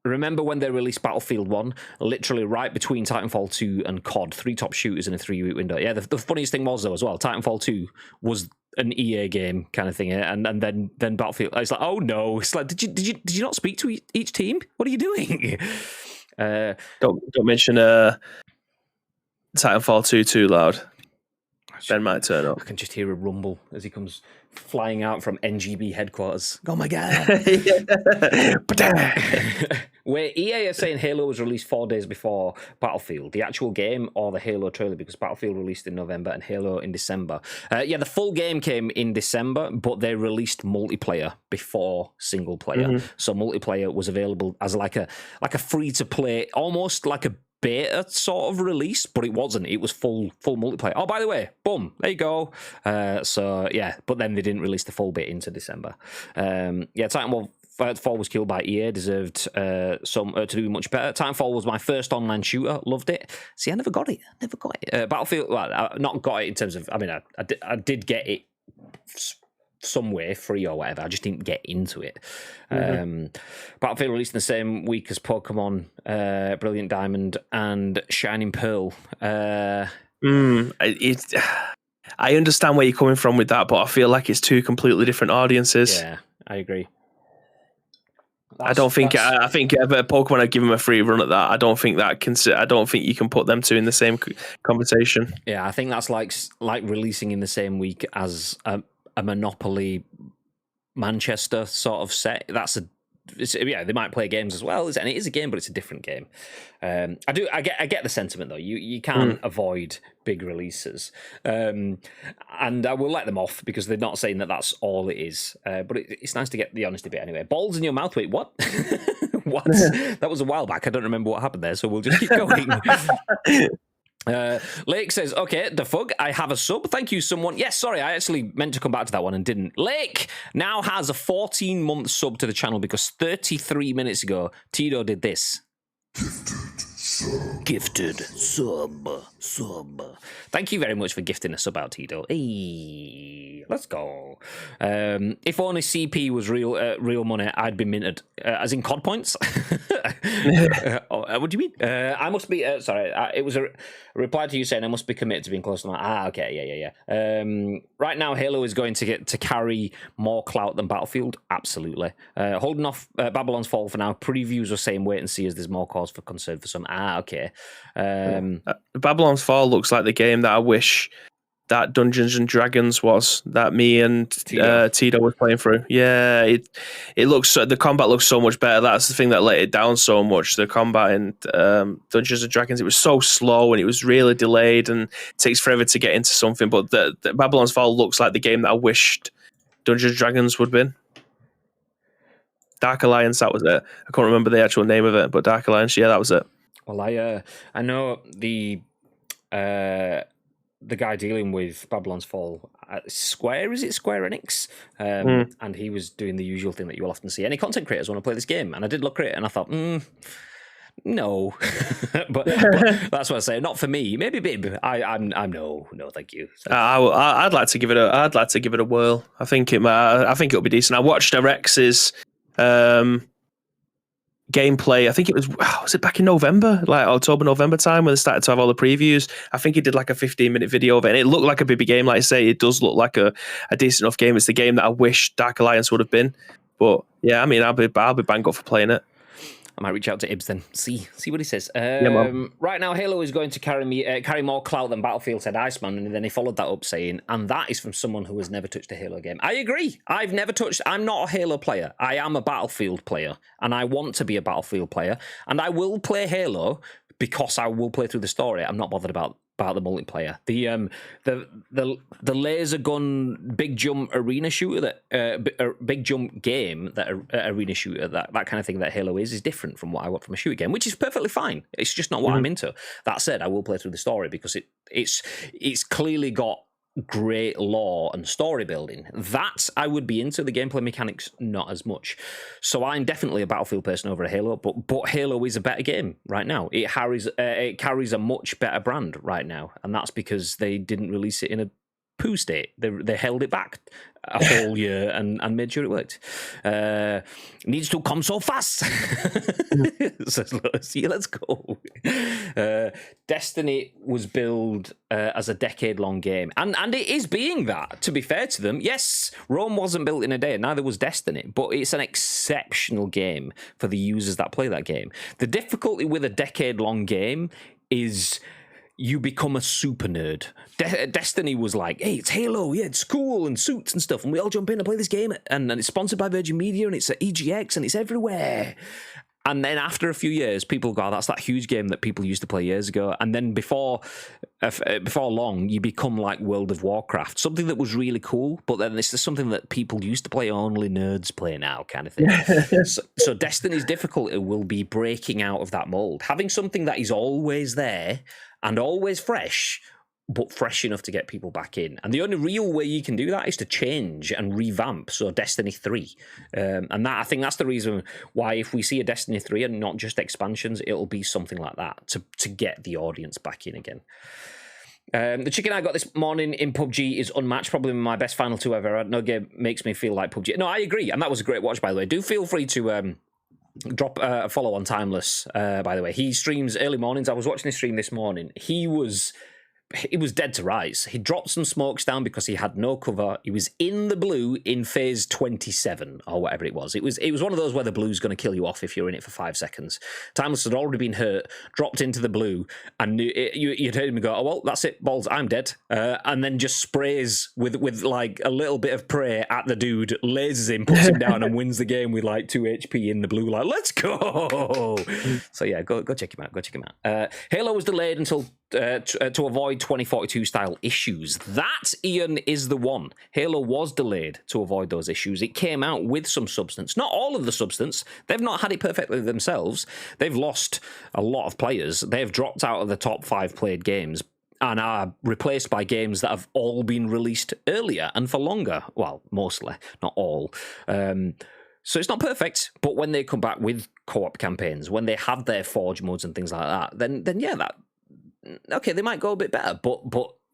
Remember when they released Battlefield 1? Literally right between Titanfall 2 and COD, 3 top shooters in a 3-week window. Yeah, the funniest thing was, though, as well, Titanfall 2 was an EA game kind of thing, and then Battlefield. It's like, oh no! It's like, did you not speak to each team? What are you doing? Don't mention Titanfall 2 too loud. Ben might turn up. I can just hear a rumble as he comes flying out from NGB headquarters. Oh my god! Where EA are saying Halo was released 4 days before Battlefield, the actual game or the Halo trailer, because Battlefield released in November and Halo in December. Yeah, the full game came in December, but they released multiplayer before single player. So multiplayer was available as like a free to play, almost like a beta sort of release, but it wasn't. It was full multiplayer. Oh, by the way, boom, there you go. So yeah, but then they didn't release the full bit into December. Yeah, Titanfall was killed by EA, deserved to do much better. Titanfall was my first online shooter, loved it. See, I never got it. Battlefield, well, I not got it in terms of, I mean, I did get it somewhere free or whatever. I just didn't get into it. Battlefield released in the same week as Pokemon Brilliant Diamond and Shining Pearl. I understand where you're coming from with that, but I feel like it's two completely different audiences. Yeah, I agree. I think Pokemon had given them a free run at that. I don't think you can put them two in the same conversation. Yeah, I think that's like releasing in the same week as a Monopoly Manchester sort of set. They might play games as well, and it is a game, but it's a different game. I get the sentiment though. You can't avoid big releases, and I will let them off because they're not saying that that's all it is. But it's nice to get the honesty bit anyway. Balls in your mouth. Wait, what? What? That was a while back. I don't remember what happened there, so we'll just keep going. Lake says, okay, the fug, I have a sub. Thank you, someone. Yes, sorry, I actually meant to come back to that one and didn't. Lake now has a 14-month sub to the channel because 33 minutes ago, Tito did this. Gifted sub. Thank you very much for gifting a sub out, Tito. Hey, let's go. If only CP was real money, I'd be minted. As in COD points? What do you mean? I must be. Sorry, it was a reply to you saying I must be committed to being close to my. Okay, yeah. Right now, Halo is going to carry more clout than Battlefield. Absolutely. Holding off Babylon's Fall for now. Previews are saying wait and see as there's more cause for concern for some. Okay. Babylon's Fall looks like the game that I wish that Dungeons and Dragons was, that me and Tito was playing through. Yeah, it looks, the combat looks so much better. That's the thing that let it down so much. The combat in Dungeons and Dragons, it was so slow and it was really delayed and it takes forever to get into something. But the Babylon's Fall looks like the game that I wished Dungeons and Dragons would have been. Dark Alliance, that was it. I can't remember the actual name of it, but Dark Alliance, yeah, that was it. Well, I know the guy dealing with Babylon's Fall at Square, is it Square Enix? And he was doing the usual thing that you will often see. Any content creators want to play this game? And I did look at it and I thought, no. but that's what I say. Not for me. Maybe Bib. I'm no, thank you. So. I'd like to give it a whirl. I think it'll be decent. I watched Rex's gameplay. I think it was it back in November, like October, November time when they started to have all the previews. I think he did like a 15-minute video of it and it looked like a BB game. Like I say, it does look like a decent enough game. It's the game that I wish Dark Alliance would have been. But yeah, I mean, I'll be bang up for playing it. I might reach out to Ibs then. See what he says. Yeah, right now, Halo is going to carry more clout than Battlefield, said Iceman, and then he followed that up saying, and that is from someone who has never touched a Halo game. I agree. I'm not a Halo player. I am a Battlefield player, and I want to be a Battlefield player, and I will play Halo because I will play through the story. I'm not bothered about the multiplayer. The laser gun big jump arena shooter big jump game that arena shooter that kind of thing that Halo is different from what I want from a shooter game, which is perfectly fine. It's just not what I'm into. That said, I will play through the story because it's clearly got great lore and story building. That I would be into. The gameplay mechanics, not as much. So I'm definitely a Battlefield person over a Halo, but Halo is a better game right now. It carries a much better brand right now, and that's because they didn't release it in poo state. They held it back a whole year and made sure it worked. Needs to come so fast. So let's go. Destiny was billed as a decade-long game, and it is being that. To be fair to them, yes, Rome wasn't built in a day, neither was Destiny, but it's an exceptional game for the users that play that game. The difficulty with a decade-long game is you become a super nerd. Destiny was like, hey, it's Halo, yeah, it's cool, and suits and stuff, and we all jump in and play this game, and it's sponsored by Virgin Media, and it's at EGX, and it's everywhere. And then after a few years, people go, that's that huge game that people used to play years ago. And then before long, you become like World of Warcraft, something that was really cool, but then it's just something that people used to play, only nerds play now, kind of thing. So Destiny's difficulty will be breaking out of that mold, having something that is always there and always fresh, but fresh enough to get people back in. And the only real way you can do that is to change and revamp. So Destiny 3. And that, I think that's the reason why if we see a Destiny 3 and not just expansions, it'll be something like that to get the audience back in again. The chicken I got this morning in PUBG is unmatched, probably my best Final 2 ever had. No game makes me feel like PUBG. No, I agree. And that was a great watch, by the way. Do feel free to drop a follow on Timeless, by the way. He streams early mornings. I was watching his stream this morning. He was dead to rise. He dropped some smokes down because he had no cover. He was in the blue in phase 27 or whatever it was. It was one of those where the blue's going to kill you off if you're in it for 5 seconds. Timeless had already been hurt, dropped into the blue, and you'd heard him go, oh, well, that's it, balls, I'm dead. And then just sprays with like a little bit of prey at the dude, lasers him, puts him down, and wins the game with like 2 HP in the blue. Like, let's go! So yeah, go check him out. Go check him out. Halo was delayed until to avoid 2042 style issues. That, Ian, is the one. Halo was delayed to avoid those issues. It came out with some substance. Not all of the substance. They've not had it perfectly themselves. They've lost a lot of players. They've dropped out of the top 5 played games and are replaced by games that have all been released earlier and for longer. Well, mostly, not all. So it's not perfect, but when they come back with co-op campaigns, when they have their Forge modes and things like that, then yeah, okay, they might go a bit better, but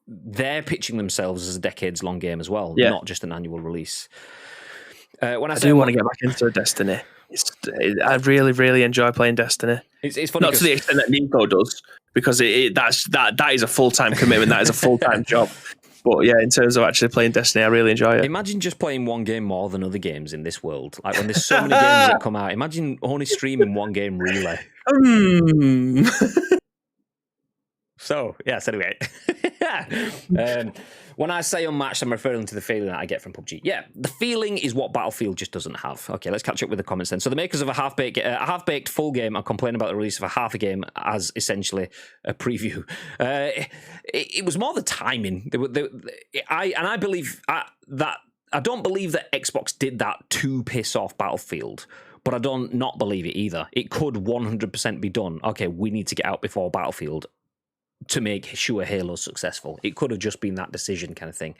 they're pitching themselves as a decades-long game as well, not just an annual release. When I do want to get back into Destiny. I really, really enjoy playing Destiny. It's funny, not to the extent that Nico does, because that is a full-time commitment. That is a full-time job. But yeah, in terms of actually playing Destiny, I really enjoy it. Imagine just playing one game more than other games in this world. Like when there's so many games that come out, imagine only streaming one game relay. So, yes, anyway. When I say unmatched, I'm referring to the feeling that I get from PUBG. Yeah, the feeling is what Battlefield just doesn't have. Okay, let's catch up with the comments then. So the makers of a half-baked full game are complaining about the release of a half a game as essentially a preview. It was more the timing. I don't believe that Xbox did that to piss off Battlefield. But I don't not believe it either. It could 100% be done. Okay, we need to get out before Battlefield to make sure Halo's successful. It could have just been that decision kind of thing.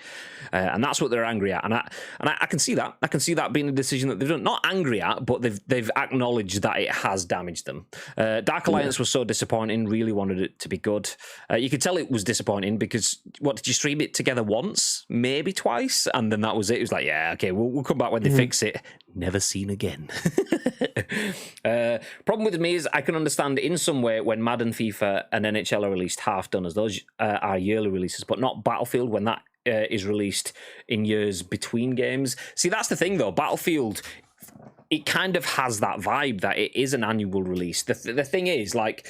And that's what they're angry at. And I can see that. I can see that being a decision that they've done. Not angry at, but they've acknowledged that it has damaged them. Dark Alliance was so disappointing, really wanted it to be good. You could tell it was disappointing because, did you stream it together once? Maybe twice? And then that was it. It was like, yeah, okay, we'll come back when they fix it. Never seen again. Problem with me is I can understand in some way when Madden, FIFA, and NHL are released half done, as those are yearly releases, but not Battlefield when that is released in years between games. See, that's the thing though. Battlefield, it kind of has that vibe that it is an annual release. The thing is, like,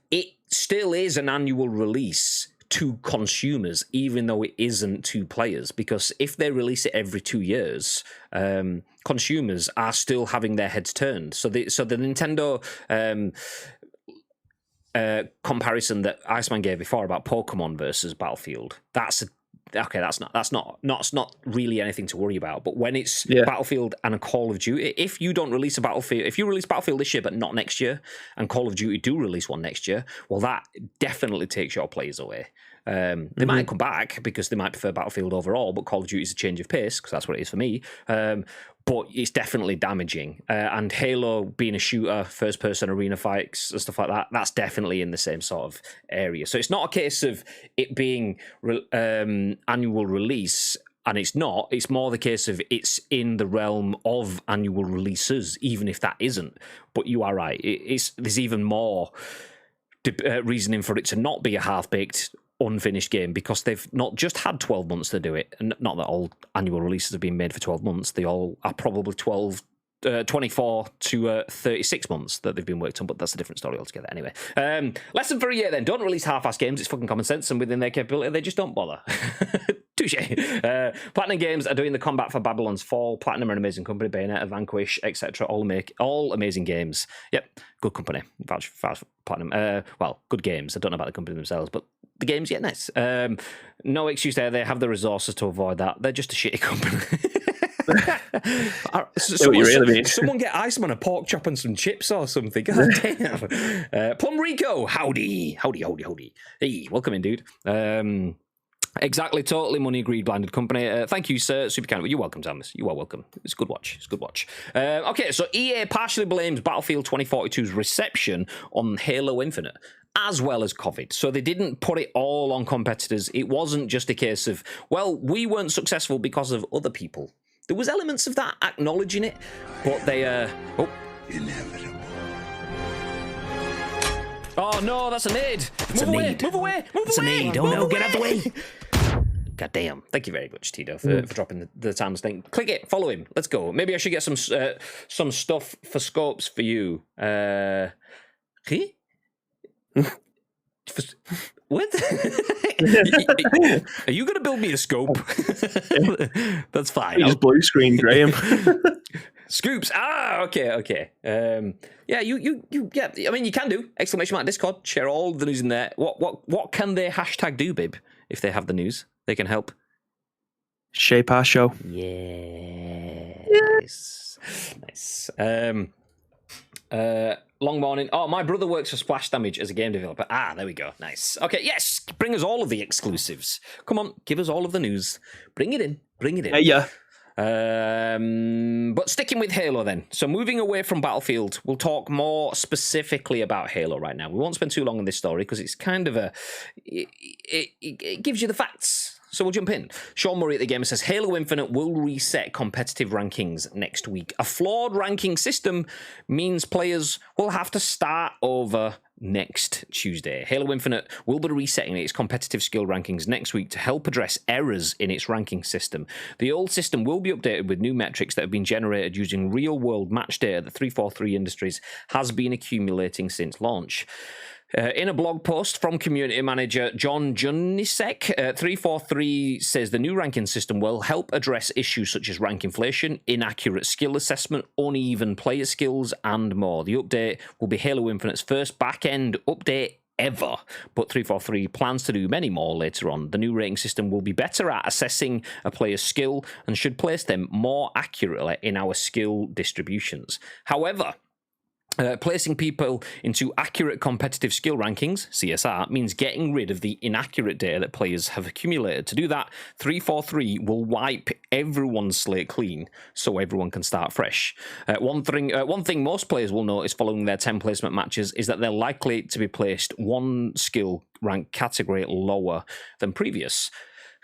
it still is an annual release to consumers, even though it isn't to players, because if they release it every 2 years, consumers are still having their heads turned. So the Nintendo comparison that Iceman gave before about Pokemon versus Battlefield, that's not really anything to worry about. But when it's Battlefield and a Call of Duty, if you don't release a Battlefield, if you release Battlefield this year but not next year, and Call of Duty do release one next year, well, that definitely takes your players away. They might come back because they might prefer Battlefield overall, but Call of Duty is a change of pace because that's what it is for me. But it's definitely damaging. And Halo being a shooter, first-person arena fights and stuff like that, that's definitely in the same sort of area. So it's not a case of it being annual release, and it's not. It's more the case of it's in the realm of annual releases, even if that isn't. But you are right. There's even more reasoning for it to not be a half-baked, unfinished game because they've not just had 12 months to do it, and not that all annual releases have been made for 12 months. They all are probably 24 to 36 months that they've been worked on, but that's a different story altogether. Anyway, lesson for a year then: don't release half-assed games. It's fucking common sense, and within their capability, they just don't bother. Touche. Platinum Games are doing the combat for Babylon's Fall. Platinum are an amazing company. Bayonetta, Vanquish, etc. All amazing games. Yep, good company. Vouch for Platinum. Well, good games. I don't know about the company themselves, but the games, yeah, nice. No excuse there. They have the resources to avoid that. They're just a shitty company. Someone get Iceman a pork chop and some chips or something. God damn. Plum Rico, howdy. Hey, welcome in, dude. Exactly, totally money greed blinded company. Thank you, sir. Super kind. You're welcome, Thomas. You are welcome. It's a good watch. Okay, so EA partially blames Battlefield 2042's reception on Halo Infinite, as well as COVID. So they didn't put it all on competitors. It wasn't just a case of, well, we weren't successful because of other people. There was elements of that acknowledging it, but they inevitable. Oh no, that's a nade. Move away. It's a nade. Oh no, get out of the way. God damn. Thank you very much, Tito, for dropping the Thanos thing. Click it, follow him. Let's go. Maybe I should get some stuff for scopes for you. What? Are you going to build me a scope? That's fine. Just blue screen, Graham. Scoops. Okay. Yeah, yeah. I mean, you can do ! Discord. Share all the news in there. What can they hashtag do, Bib? If they have the news, they can help shape our show. Yes. Nice. Long morning. Oh, my brother works for Splash Damage as a game developer. There we go. Nice. Okay, yes. Bring us all of the exclusives. Come on, give us all of the news. Bring it in. Yeah. But sticking with Halo then. So moving away from Battlefield, we'll talk more specifically about Halo right now. We won't spend too long on this story because it's kind of it gives you the facts. So we'll jump in. Sean Murray at The Gamer says, Halo Infinite will reset competitive rankings next week. A flawed ranking system means players will have to start over next Tuesday. Halo Infinite will be resetting its competitive skill rankings next week to help address errors in its ranking system. The old system will be updated with new metrics that have been generated using real-world match data that 343 Industries has been accumulating since launch. In a blog post from community manager John Junisek, 343 says the new ranking system will help address issues such as rank inflation, inaccurate skill assessment, uneven player skills, and more. The update will be Halo Infinite's first back-end update ever, but 343 plans to do many more later on. The new rating system will be better at assessing a player's skill and should place them more accurately in our skill distributions. However, placing people into accurate competitive skill rankings, CSR, means getting rid of the inaccurate data that players have accumulated. To do that, 343 will wipe everyone's slate clean so everyone can start fresh. One thing most players will notice following their 10 placement matches is that they're likely to be placed one skill rank category lower than previous.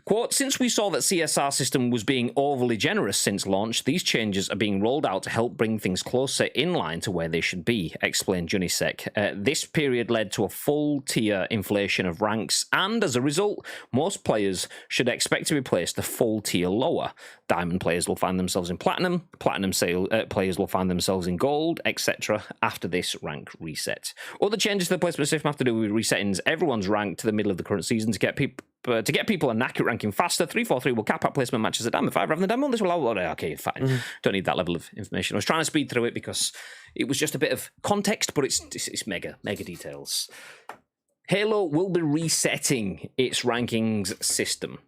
Quote, since we saw that CSR system was being overly generous since launch, these changes are being rolled out to help bring things closer in line to where they should be, explained Junisek. This period led to a full tier inflation of ranks, and as a result, most players should expect to be placed a full tier lower. Diamond players will find themselves in platinum, players will find themselves in gold, etc. after this rank reset. Other changes to the placement system have to do with resetting everyone's rank to the middle of the current season to get people an accurate ranking faster. 343 will cap out placement matches at Diamond 5 rather than Diamond 1. This will allow... Okay, fine. Don't need that level of information. I was trying to speed through it because it was just a bit of context, but it's mega details. Halo will be resetting its rankings system.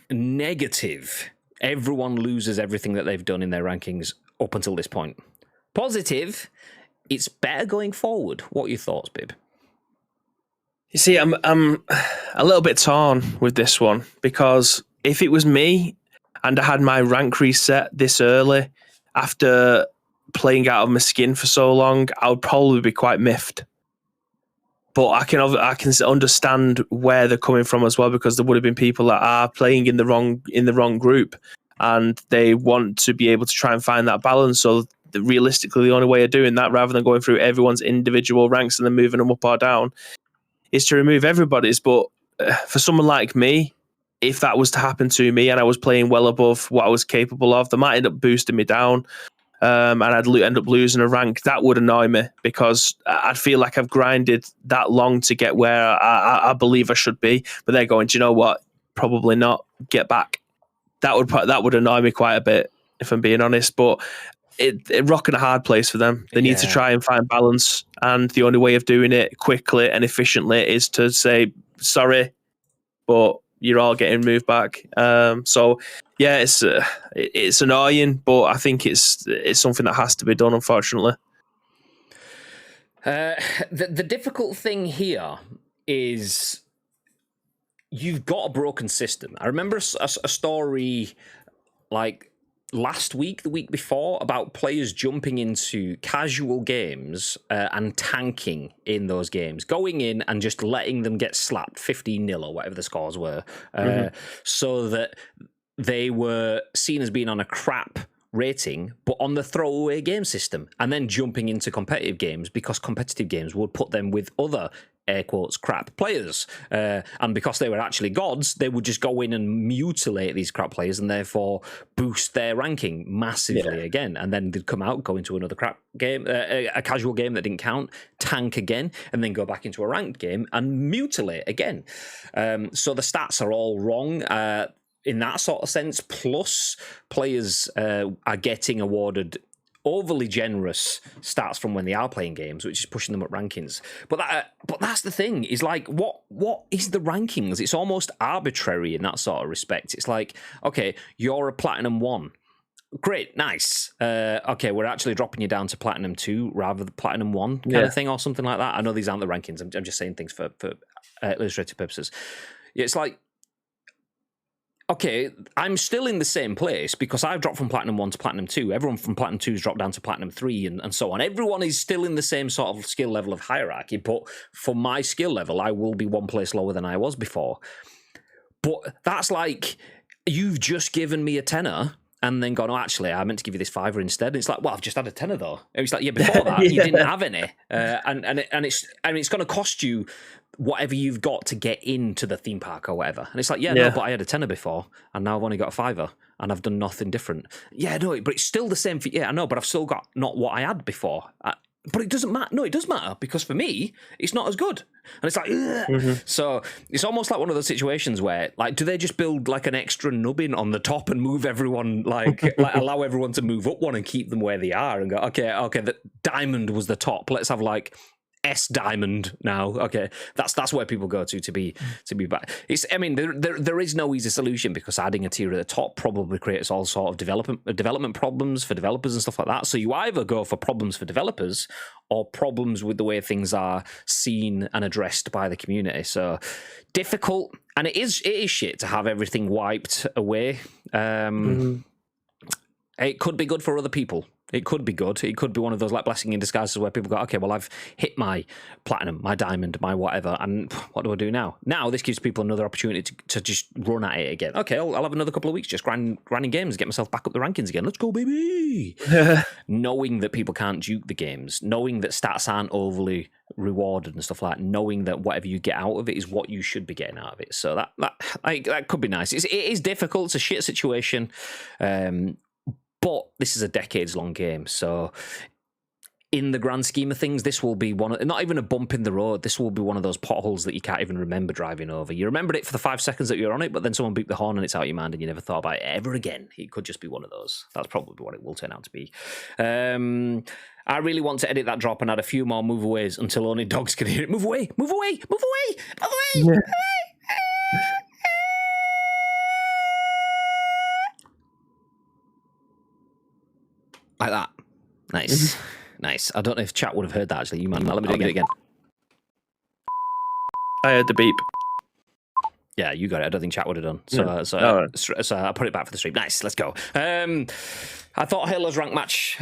Negative. Everyone loses everything that they've done in their rankings up until this point. Positive. It's better going forward. What are your thoughts, Bib? You see, I'm a little bit torn with this one, because if it was me and I had my rank reset this early after playing out of my skin for so long, I would probably be quite miffed. But I can understand where they're coming from as well, because there would have been people that are playing in the wrong group, and they want to be able to try and find that balance. So realistically, the only way of doing that, rather than going through everyone's individual ranks and then moving them up or down, is to remove everybody's. But for someone like me, if that was to happen to me and I was playing well above what I was capable of, they might end up boosting me down. And I'd end up losing a rank. That would annoy me, because I'd feel like I've grinded that long to get where I believe I should be. But they're going, do you know what? Probably not. Get back. That would annoy me quite a bit, if I'm being honest. But it rocking a hard place for them. They need to try and find balance, and the only way of doing it quickly and efficiently is to say sorry, but you're all getting moved back. So yeah, it's annoying, but I think it's something that has to be done, unfortunately. The difficult thing here is you've got a broken system. I remember a story like last week, the week before, about players jumping into casual games and tanking in those games, going in and just letting them get slapped 15-0 or whatever the scores were, so that they were seen as being on a crap rating, but on the throwaway game system, and then jumping into competitive games because competitive games would put them with other air quotes crap players, and because they were actually gods, they would just go in and mutilate these crap players and therefore boost their ranking massively again, and then they'd come out, go into another crap game, a casual game that didn't count, tank again, and then go back into a ranked game and mutilate again. So the stats are all wrong in that sort of sense, plus players are getting awarded overly generous stats from when they are playing games, which is pushing them up rankings. But that's the thing, is like, what is the rankings? It's almost arbitrary in that sort of respect. It's like, okay, you're a Platinum 1. Great, nice. Okay, we're actually dropping you down to Platinum 2 rather than Platinum 1 kind of thing, or something like that. I know these aren't the rankings. I'm just saying things for illustrative purposes. It's like, okay, I'm still in the same place because I've dropped from Platinum 1 to Platinum 2. Everyone from Platinum 2 has dropped down to Platinum 3 and so on. Everyone is still in the same sort of skill level of hierarchy, but for my skill level, I will be one place lower than I was before. But that's like, you've just given me a tenner and then gone, oh, actually, I meant to give you this $5 instead. And it's like, well, I've just had a tenner though. And it's like, yeah, before that, you didn't have any. And it's going to cost you whatever you've got to get into the theme park or whatever. And it's like, no, but I had a tenner before, and now I've only got a $5, and I've done nothing different. Yeah, no, but it's still the same. I know, but I've still got not what I had before. But it doesn't matter. No, it does matter, because for me, it's not as good. And it's like, So it's almost like one of those situations where, like, do they just build like an extra nubbin on the top and move everyone, like allow everyone to move up one and keep them where they are and go, okay, the diamond was the top. Let's have like S diamond now. Okay, that's where people go to be back. It's, I mean, there is no easy solution, because adding a tier at the top probably creates all sort of development problems for developers and stuff like that. So you either go for problems for developers or problems with the way things are seen and addressed by the community. So difficult, and it is shit to have everything wiped away. It could be good for other people. It could be good. It could be one of those like blessing in disguises where people go, okay, well, I've hit my platinum, my diamond, my whatever, and what do I do now? Now this gives people another opportunity to just run at it again. Okay, I'll have another couple of weeks just grinding games, get myself back up the rankings again. Let's go, baby! Knowing that people can't dupe the games, knowing that stats aren't overly rewarded and stuff like that, knowing that whatever you get out of it is what you should be getting out of it. So that could be nice. It is difficult. It's a shit situation. But this is a decades-long game, so in the grand scheme of things, this will be not even a bump in the road. This will be one of those potholes that you can't even remember driving over. You remembered it for the 5 seconds that you were on it, but then someone beeped the horn and it's out of your mind and you never thought about it ever again. It could just be one of those. That's probably what it will turn out to be. I really want to edit that drop and add a few more move-aways until only dogs can hear it. Move away! Move away! Move away! Move away! Yeah. Like that. Nice. Nice. I don't know if chat would have heard that, actually. You man, let me do it again. I heard the beep. Yeah, you got it. I don't think chat would have done. So, No. so I put it back for the stream. Nice, let's go. I thought Halo's rank match.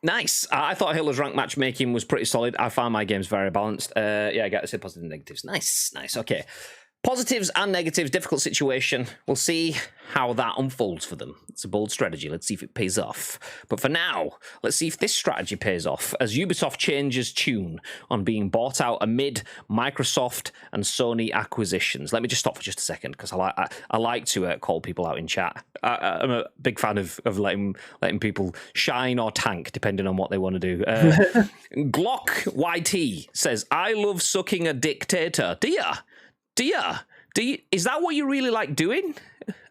Nice. I thought Halo's rank matchmaking was pretty solid. I found my games very balanced. Yeah, I got to say positives and negatives. Nice. Okay. Positives and negatives, difficult situation. We'll see how that unfolds for them. It's a bold strategy. Let's see if it pays off. But for now, let's see if this strategy pays off as Ubisoft changes tune on being bought out amid Microsoft and Sony acquisitions. Let me just stop for just a second because I like to call people out in chat. I'm a big fan of letting people shine or tank depending on what they want to do. Glock YT says, "I love sucking a dictator." Do you? Is that what you really like doing?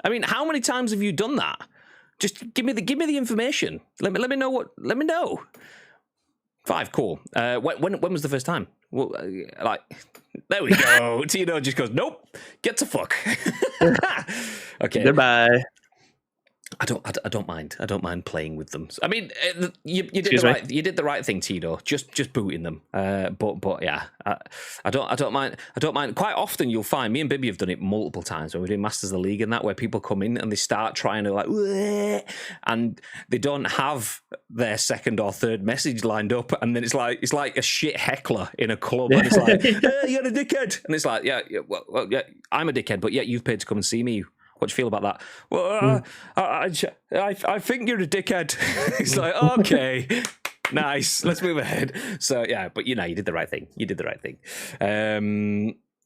I mean, how many times have you done that? Just give me the information. Let me know. Let me know. 5, cool. When was the first time? Well, there we go. Tino just goes, nope. Get to fuck. Okay. Goodbye. I don't mind. I don't mind playing with them. I mean, you did the right thing, Tito. Just booting them. But yeah, I don't mind. I don't mind. Quite often, you'll find me and Bibby have done it multiple times when we're doing Masters of the League and that, where people come in and they start trying to like, and they don't have their second or third message lined up, and then it's like a shit heckler in a club, and it's like, you're a dickhead, and it's like, yeah, well, yeah, I'm a dickhead, but yeah, you've paid to come and see me. What do you feel about that? Well, I think you're a dickhead. It's like, okay, nice. Let's move ahead. So yeah, but you did the right thing.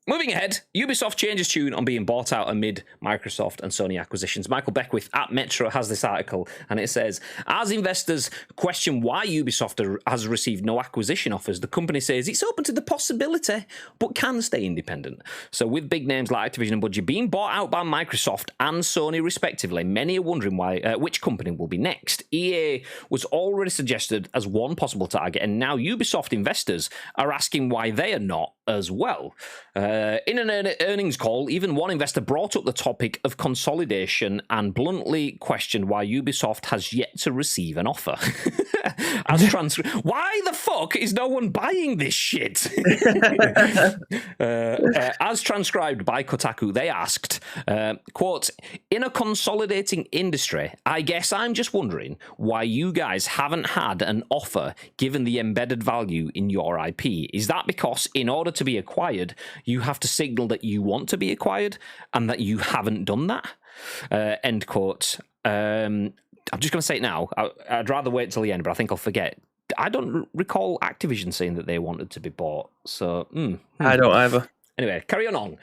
Moving ahead, Ubisoft changes tune on being bought out amid Microsoft and Sony acquisitions. Michael Beckwith at Metro has this article, and it says, as investors question why Ubisoft has received no acquisition offers, the company says it's open to the possibility, but can stay independent. So with big names like Activision and Bungie being bought out by Microsoft and Sony respectively, many are wondering which company will be next. EA was already suggested as one possible target, and now Ubisoft investors are asking why they are not as well. In an earnings call, even one investor brought up the topic of consolidation and bluntly questioned why Ubisoft has yet to receive an offer. Why the fuck is no one buying this shit? As transcribed by Kotaku, they asked, quote, in a consolidating industry, I guess I'm just wondering why you guys haven't had an offer given the embedded value in your IP. Is that because in order to be acquired, you have to signal that you want to be acquired and that you haven't done that? End quote. I'm just going to say it now. I'd rather wait till the end, but I think I'll forget. I don't recall Activision saying that they wanted to be bought. So I don't either. Anyway, carry on.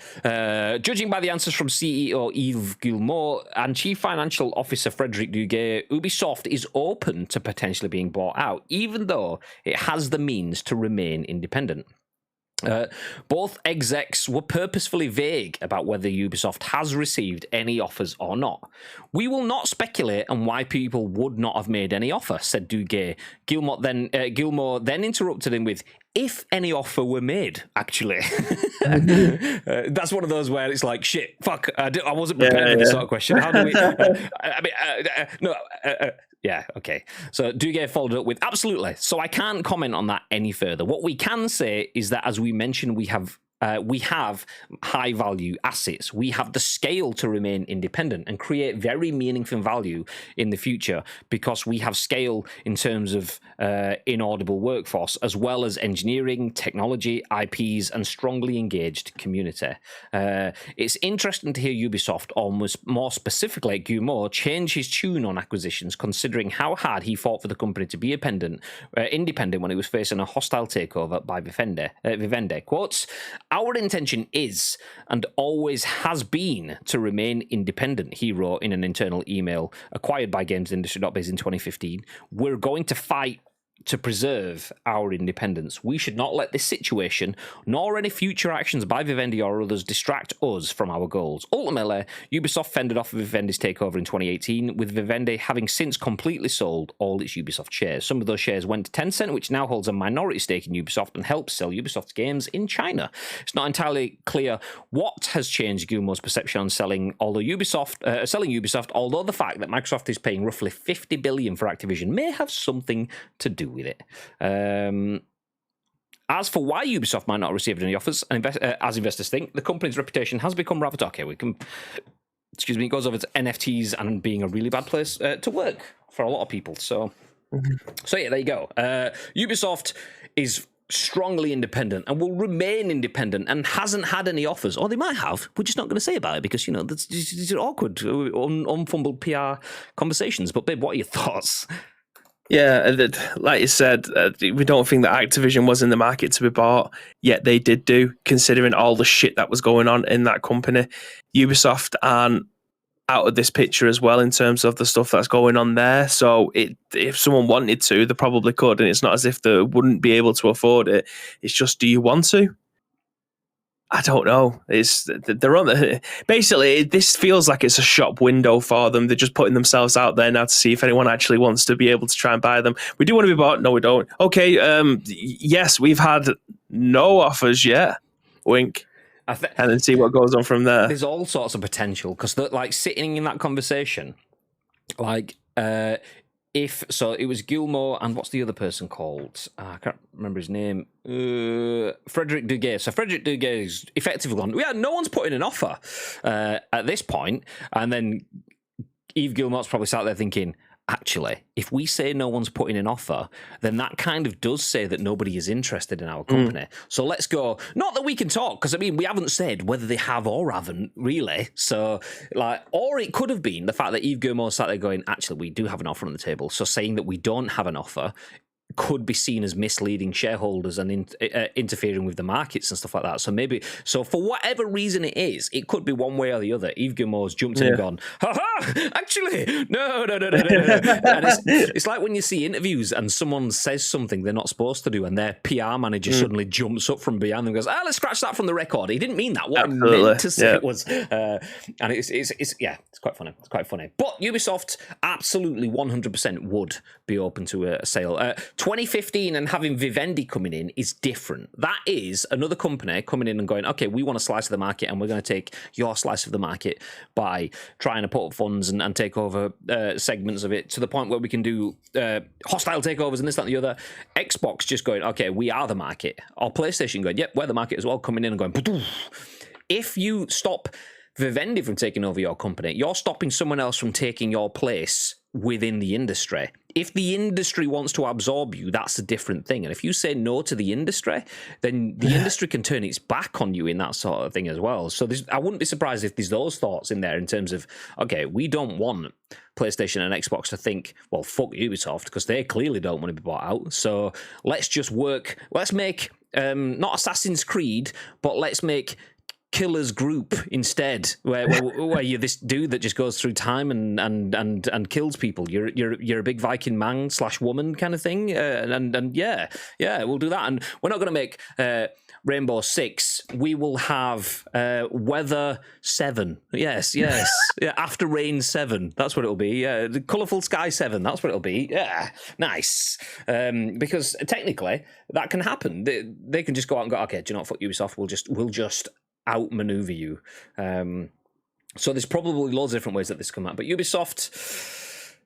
Judging by the answers from CEO Yves Guillemot and Chief Financial Officer Frederic Duguay, Ubisoft is open to potentially being bought out, even though it has the means to remain independent. Both execs were purposefully vague about whether Ubisoft has received any offers or not. We will not speculate on why people would not have made any offer, said Duguay. Gilmore then interrupted him with, if any offer were made, actually. That's one of those where it's like, shit, fuck, I wasn't prepared for this sort of question. How do we... Yeah, okay. So Duguay followed up with, absolutely. So I can't comment on that any further. What we can say is that, as we mentioned, we have high-value assets. We have the scale to remain independent and create very meaningful value in the future because we have scale in terms of inaudible workforce, as well as engineering, technology, IPs, and strongly engaged community. It's interesting to hear Ubisoft, almost more specifically Guillemot, change his tune on acquisitions, considering how hard he fought for the company to be independent when he was facing a hostile takeover by Vivendi. Quotes, our intention is and always has been to remain independent, he wrote in an internal email acquired by GamesIndustry.biz in 2015. We're going to fight to preserve our independence. We should not let this situation, nor any future actions by Vivendi or others, distract us from our goals. Ultimately, Ubisoft fended off Vivendi's takeover in 2018, with Vivendi having since completely sold all its Ubisoft shares. Some of those shares went to Tencent, which now holds a minority stake in Ubisoft and helps sell Ubisoft's games in China. It's not entirely clear what has changed Guillemot's perception on selling Ubisoft, although the fact that Microsoft is paying roughly $50 billion for Activision may have something to do with it. As for why Ubisoft might not have received any offers, as investors think, the company's reputation has become rather okay. It goes over to NFTs and being a really bad place to work for a lot of people. So yeah, there you go. Ubisoft is strongly independent and will remain independent and hasn't had any offers, or they might have. We're just not going to say about it because, these are awkward, unfumbled PR conversations. But, babe, what are your thoughts? Yeah, like you said, we don't think that Activision was in the market to be bought, yet they did do, considering all the shit that was going on in that company. Ubisoft aren't out of this picture as well in terms of the stuff that's going on there. So if someone wanted to, they probably could, and it's not as if they wouldn't be able to afford it. It's just, do you want to? I don't know. They're on basically, this feels like it's a shop window for them. They're just putting themselves out there now to see if anyone actually wants to be able to try and buy them. We do want to be bought. No, we don't. Okay. Yes, we've had no offers yet. Wink. And then see what goes on from there. There's all sorts of potential because, like, sitting in that conversation, like, if so, it was Gilmore and what's the other person called? I can't remember his name. Frederick Duguay. So Frederick Duguay is effectively gone. Yeah, no one's putting an offer at this point, and then Yves Guillemot's probably sat there thinking, actually, if we say no one's putting an offer, then that kind of does say that nobody is interested in our company. So let's go. Not that we can talk, because, I mean, we haven't said whether they have or haven't, really. So, like, or it could have been the fact that Yves Guillemot sat there going, actually, we do have an offer on the table. So saying that we don't have an offer could be seen as misleading shareholders and interfering with the markets and stuff like that. So for whatever reason it is, it could be one way or the other. Yves Guillemot's jumped in and gone, ha-ha, actually, no. And it's like when you see interviews and someone says something they're not supposed to do and their PR manager suddenly jumps up from behind them and goes, let's scratch that from the record. He didn't mean that. What I meant to say was, and it's quite funny. It's quite funny. But Ubisoft absolutely 100% would be open to a sale. 2015 and having Vivendi coming in is different. That is another company coming in and going, okay, we want a slice of the market and we're going to take your slice of the market by trying to put up funds and take over segments of it to the point where we can do hostile takeovers and this, that, and the other. Xbox just going, okay, we are the market. Or PlayStation going, yep, we're the market as well, coming in and going, Badoof. If you stop Vivendi from taking over your company, you're stopping someone else from taking your place within the industry. If the industry wants to absorb you, that's a different thing. And if you say no to the industry, then the industry can turn its back on you in that sort of thing as well. So I wouldn't be surprised if there's those thoughts in there in terms of, okay, we don't want PlayStation and Xbox to think, well, fuck Ubisoft, because they clearly don't want to be bought out. So let's just work, let's make, not Assassin's Creed, but let's make Killer's Group instead, where you're this dude that just goes through time and kills people. You're a big Viking man / woman kind of thing, and yeah, we'll do that. And we're not going to make Rainbow Six. We will have Weather 7. Yes, yeah, After Rain 7. That's what it'll be. Yeah, the Colourful Sky 7. That's what it'll be. Yeah, nice. Because technically that can happen. They can just go out and go, okay, do you know what? Fuck Ubisoft. We'll just outmaneuver you. So there's probably loads of different ways that this come out. But Ubisoft,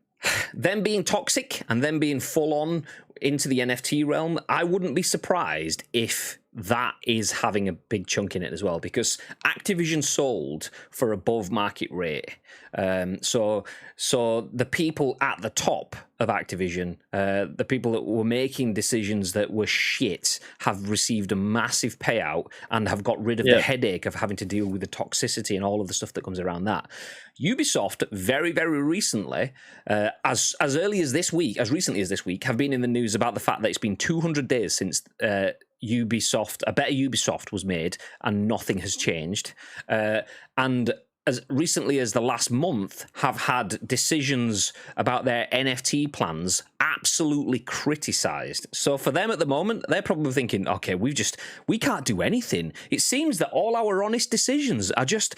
them being toxic and them being full on into the NFT realm, I wouldn't be surprised if that is having a big chunk in it as well, because Activision sold for above market rate. So the people at the top of Activision, the people that were making decisions that were shit, have received a massive payout and have got rid of the headache of having to deal with the toxicity and all of the stuff that comes around that. Ubisoft, very, very recently, as recently as this week, have been in the news about the fact that it's been 200 days since a better Ubisoft was made and nothing has changed. And as recently as the last month, have had decisions about their NFT plans absolutely criticised. So for them at the moment, they're probably thinking, okay, we can't do anything. It seems that all our honest decisions are just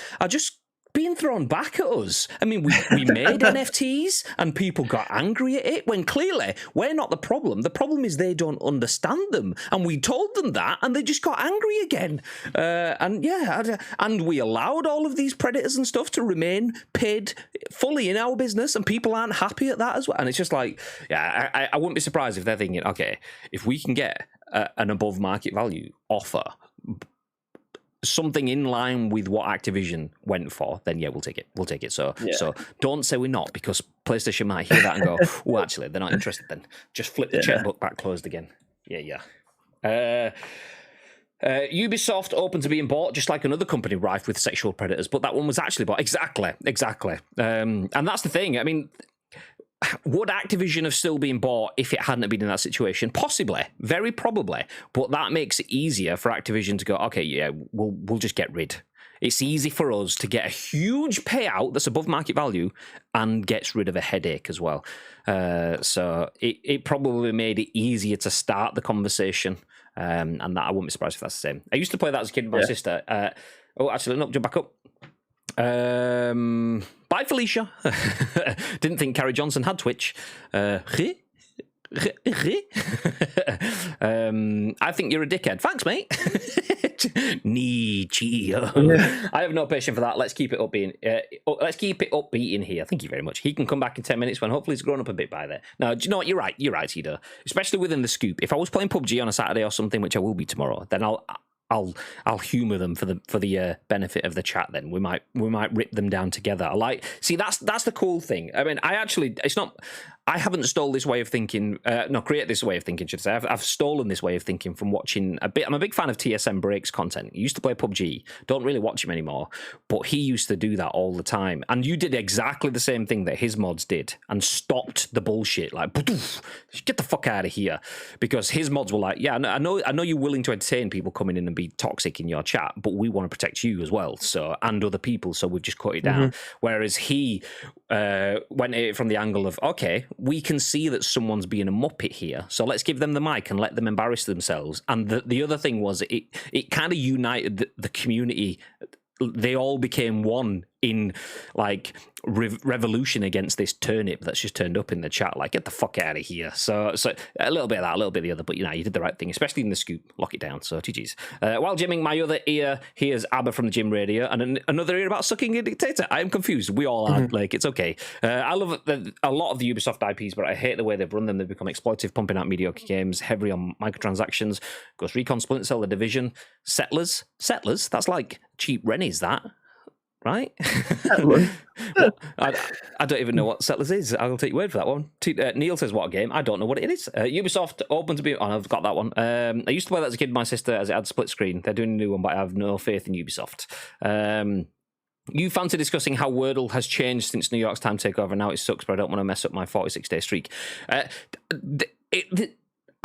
being thrown back at us. I mean, we made NFTs and people got angry at it when clearly we're not the problem. The problem is they don't understand them. And we told them that and they just got angry again. And we allowed all of these predators and stuff to remain paid fully in our business and people aren't happy at that as well. And it's just like, I wouldn't be surprised if they're thinking, okay, if we can get an above market value offer, something in line with what Activision went for, then yeah, we'll take it. We'll take it. So don't say we're not, because PlayStation might hear that and go, oh, actually, they're not interested then. Just flip the checkbook back closed again. Yeah. Ubisoft open to being bought, just like another company rife with sexual predators, but that one was actually bought. Exactly. And that's the thing. I mean, would Activision have still been bought if it hadn't been in that situation? Possibly, very probably. But that makes it easier for Activision to go, okay, yeah, we'll just get rid. It's easy for us to get a huge payout that's above market value and gets rid of a headache as well. So it probably made it easier to start the conversation. And that I wouldn't be surprised if that's the same. I used to play that as a kid with my sister. Actually, no, jump back up. Bye, Felicia. Didn't think Carrie Johnson had Twitch. I think you're a dickhead. Thanks, mate. Nietzsche. I have no patience for that. Let's keep it upbeat. Let's keep it upbeat in here. Thank you very much. He can come back in 10 minutes when hopefully he's grown up a bit by then. No, do you know what? You're right. You're right, Tito. Especially within the scoop. If I was playing PUBG on a Saturday or something, which I will be tomorrow, then I'll humour them for the benefit of the chat. Then we might rip them down together. That's the cool thing. I mean, I haven't stole this way of thinking. Create this way of thinking, should I say? I've stolen this way of thinking from watching a bit. I'm a big fan of TSM Breaks content. He used to play PUBG. Don't really watch him anymore, but he used to do that all the time. And you did exactly the same thing that his mods did, and stopped the bullshit. Like, get the fuck out of here, because his mods were like, yeah, I know you're willing to entertain people coming in and be toxic in your chat, but we want to protect you as well, and other people. So we've just cut it down. Whereas he went at it from the angle of, okay, we can see that someone's being a muppet here, so let's give them the mic and let them embarrass themselves. And the other thing was, it kind of united the community. They all became one in like revolution against this turnip that's just turned up in the chat. Like, get the fuck out of here. So a little bit of that, a little bit of the other, but you did the right thing, especially in the scoop. Lock it down. So GG's. While gymming, my other ear hears ABBA from the gym radio, and another ear about sucking a dictator. I am confused. We all are. Like, it's okay. I love a lot of the Ubisoft IPs, but I hate the way they've run them. They've become exploitive, pumping out mediocre games, heavy on microtransactions. Ghost Recon, Splinter Cell, The Division, Settlers. That's like cheap Rennies, that. Right? I don't even know what Settlers is. I'll take your word for that one. Neil says, what a game. I don't know what it is. Ubisoft open to be... Oh, I've got that one. I used to play that as a kid with my sister, as it had split screen. They're doing a new one, but I have no faith in Ubisoft. You fancy discussing how Wordle has changed since New York's time takeover? Now it sucks, but I don't want to mess up my 46-day streak. I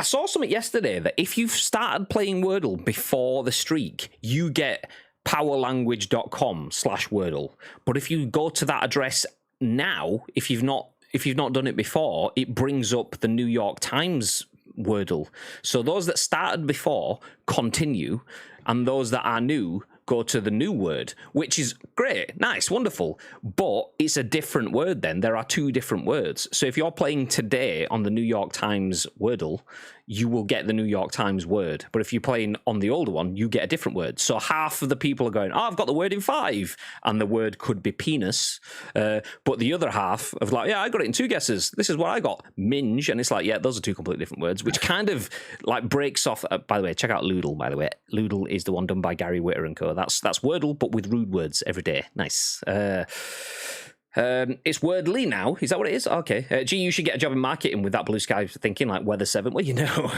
saw something yesterday that if you've started playing Wordle before the streak, you get powerlanguage.com/Wordle. But if you go to that address now, if you've not done it before, it brings up the New York Times Wordle. So those that started before continue, and those that are new go to the new word, which is great, nice, wonderful. But it's a different word then. There are two different words. So if you're playing today on the New York Times Wordle, you will get the New York Times word. But if you're playing on the older one, you get a different word. So half of the people are going, oh, I've got the word in 5. And the word could be penis. But the other half of like, yeah, I got it in 2 guesses. This is what I got. Minge. And it's like, yeah, those are 2 completely different words, which kind of like breaks off. By the way, check out Loodle, by the way. Loodle is the one done by Gary Witter and co. That's Wordle, but with rude words every day. Nice. It's Wordly now. Is that what it is? Okay. Gee, you should get a job in marketing with that blue sky thinking, like Weather 7. Well, you know,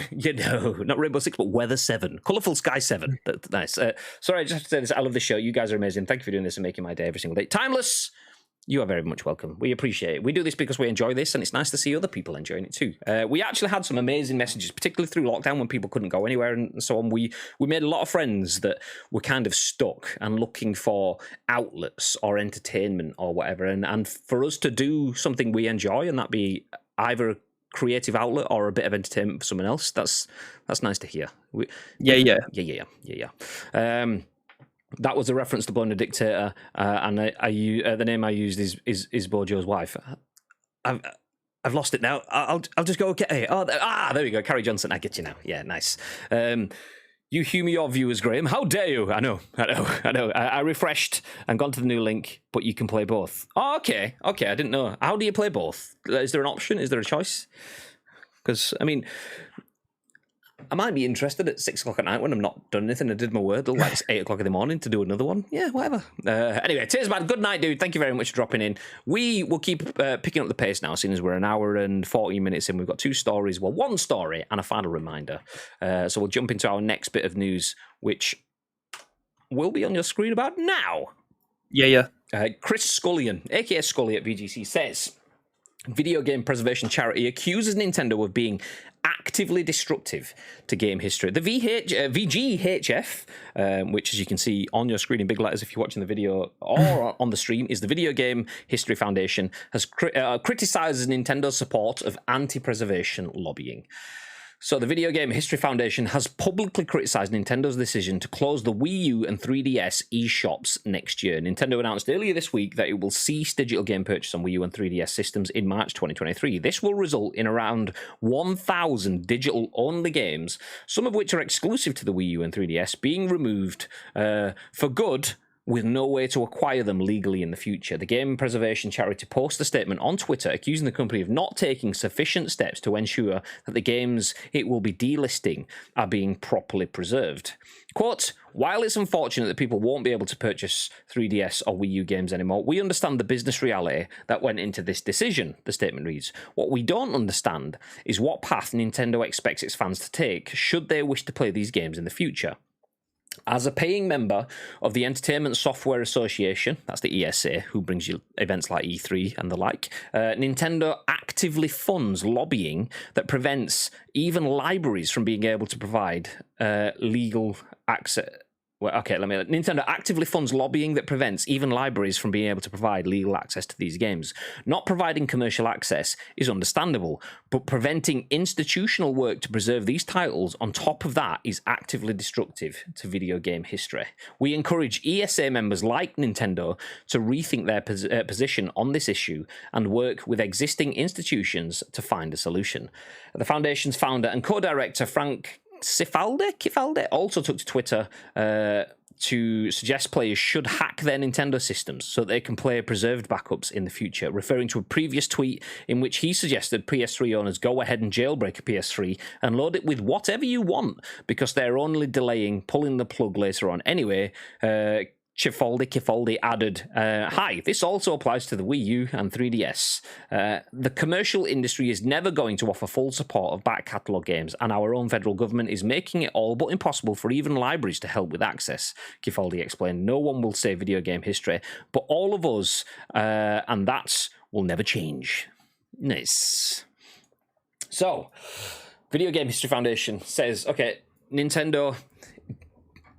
not Rainbow 6, but Weather 7. Colourful Sky 7. That's nice. Sorry, I just have to say this. I love this show. You guys are amazing. Thank you for doing this and making my day every single day. Timeless. You are very much welcome. We appreciate it. We do this because we enjoy this, and it's nice to see other people enjoying it too. We actually had some amazing messages, particularly through lockdown when people couldn't go anywhere and so on. We made a lot of friends that were kind of stuck and looking for outlets or entertainment or whatever. And for us to do something we enjoy, and that be either a creative outlet or a bit of entertainment for someone else, that's nice to hear. Yeah. That was a reference to Blowing a Dictator, and the name I used is Bojo's wife. I've lost it now. I'll just go get it. There we go. Carrie Johnson. I get you now. Yeah, nice. You humour your viewers, Graham. How dare you? I know. I refreshed and gone to the new link, but you can play both. Oh, okay. I didn't know. How do you play both? Is there an option? Is there a choice? Because I mean, I might be interested at 6 o'clock at night when I'm not done anything. I did my word till like 8 o'clock in the morning to do another one. Yeah, whatever. Anyway, cheers, man. Good night, dude. Thank you very much for dropping in. We will keep picking up the pace now, seeing as we're an hour and 14 minutes in. We've got 2 stories. Well, 1 story and a final reminder. So we'll jump into our next bit of news, which will be on your screen about now. Yeah. Chris Scullion, aka Scully at VGC, says video game preservation charity accuses Nintendo of being actively destructive to game history. The VGHF, which as you can see on your screen in big letters if you're watching the video or on the stream, is the Video Game History Foundation, has criticizes Nintendo's support of anti-preservation lobbying. So the Video Game History Foundation has publicly criticised Nintendo's decision to close the Wii U and 3DS eShops next year. Nintendo announced earlier this week that it will cease digital game purchase on Wii U and 3DS systems in March 2023. This will result in around 1,000 digital-only games, some of which are exclusive to the Wii U and 3DS, being removed for good, with no way to acquire them legally in the future. The game preservation charity posted a statement on Twitter accusing the company of not taking sufficient steps to ensure that the games it will be delisting are being properly preserved. Quote, "While it's unfortunate that people won't be able to purchase 3DS or Wii U games anymore, we understand the business reality that went into this decision," the statement reads. "What we don't understand is what path Nintendo expects its fans to take should they wish to play these games in the future. As a paying member of the Entertainment Software Association," that's the ESA, who brings you events like E3 and the like, Nintendo actively funds lobbying that prevents even libraries from being able to provide legal access. Nintendo actively funds lobbying that prevents even libraries from being able to provide legal access to these games. Not providing commercial access is understandable, but preventing institutional work to preserve these titles on top of that is actively destructive to video game history. We encourage ESA members like Nintendo to rethink their position on this issue and work with existing institutions to find a solution." The foundation's founder and co-director Frank Cifaldi also took to Twitter to suggest players should hack their Nintendo systems so they can play preserved backups in the future, referring to a previous tweet in which he suggested PS3 owners go ahead and jailbreak a PS3 and load it with whatever you want because they're only delaying pulling the plug later on. Anyway, Cifaldi added, "Hi, this also applies to the Wii U and 3DS. The commercial industry is never going to offer full support of back catalogue games, and our own federal government is making it all but impossible for even libraries to help with access," Cifaldi explained. "No one will save video game history, but all of us, and that will never change." Nice. So, Video Game History Foundation says, okay, Nintendo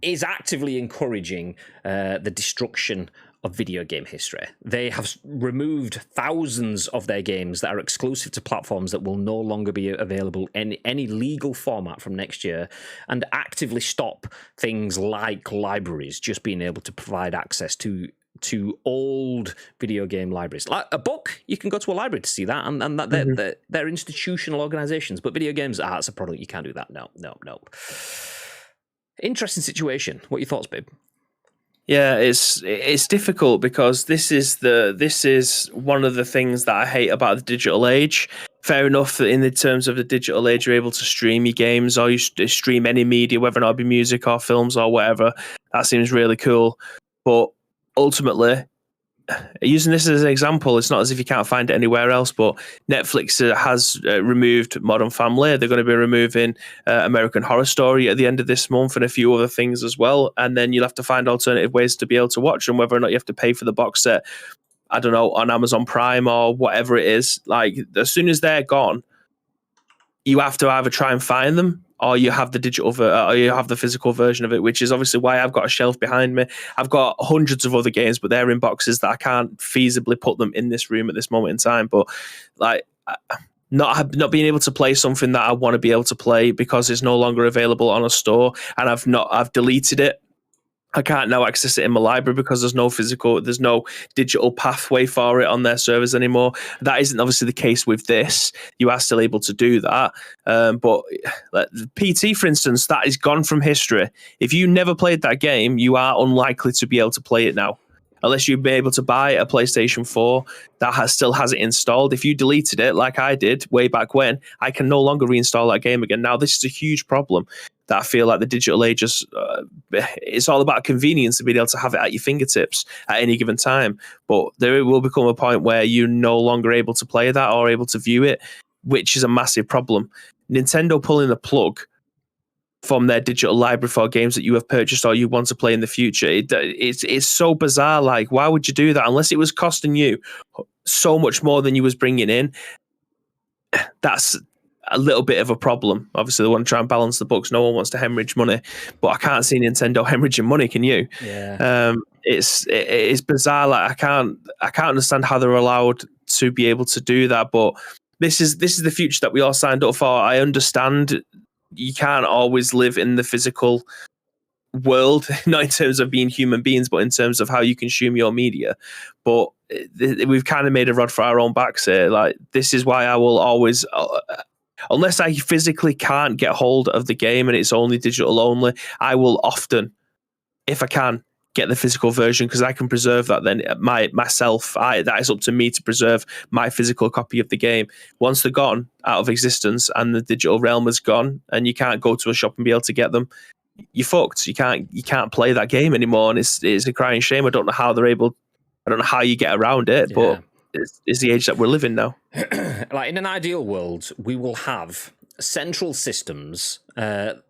is actively encouraging the destruction of video game history. They have removed thousands of their games that are exclusive to platforms that will no longer be available in any legal format from next year, and actively stop things like libraries just being able to provide access to old video game libraries. Like a book, you can go to a library to see that, and that they're institutional organizations, but video games, it's a product, you can't do that. No. Interesting situation. What are your thoughts, babe? Yeah, it's difficult because this is one of the things that I hate about the digital age. Fair enough that in the terms of the digital age, you're able to stream your games or you stream any media, whether or not it be music or films or whatever. That seems really cool. But ultimately, using this as an example, it's not as if you can't find it anywhere else, but Netflix has removed Modern Family. They're going to be removing American Horror Story at the end of this month and a few other things as well. And then you'll have to find alternative ways to be able to watch them, whether or not you have to pay for the box set, I don't know, on Amazon Prime or whatever it is. Like, as soon as they're gone, you have to either try and find them or you have the digital or you have the physical version of it, which is obviously why I've got a shelf behind me. I've got hundreds of other games, but they're in boxes that I can't feasibly put them in this room at this moment in time. But like, not being able to play something that I want to be able to play because it's no longer available on a store, and I've deleted it. I can't now access it in my library because there's no digital pathway for it on their servers anymore. That isn't obviously the case with this. You are still able to do that. But PT, for instance, that is gone from history. If you never played that game, you are unlikely to be able to play it now. unless you've been able to buy a PlayStation 4 that still has it installed. If you deleted it, like I did way back when, I can no longer reinstall that game again. Now, this is a huge problem that I feel like the digital age it's all about convenience to be able to have it at your fingertips at any given time. But there will become a point where you're no longer able to play that or able to view it, which is a massive problem. Nintendo pulling the plug from their digital library for games that you have purchased or you want to play in the future. It's so bizarre. Like, why would you do that? Unless it was costing you so much more than you was bringing in. That's a little bit of a problem. Obviously, they want to try and balance the books. No one wants to hemorrhage money, but I can't see Nintendo hemorrhaging money. Can you? Yeah. It's bizarre. Like, I can't understand how they're allowed to be able to do that. But this is the future that we all signed up for. I understand you can't always live in the physical world, not in terms of being human beings, but in terms of how you consume your media. But we've kind of made a rod for our own backs here. Like, this is why I will always, unless I physically can't get hold of the game and it's only digital only, I will often, if I can, get the physical version, because I can preserve that then myself. That is up to me to preserve my physical copy of the game. Once they're gone out of existence and the digital realm is gone and you can't go to a shop and be able to get them, you're fucked. You can't play that game anymore, and it's a crying shame. I don't know how they're able. I don't know how you get around it, but it's the age that we're living now. Like, in an ideal world, we will have central systems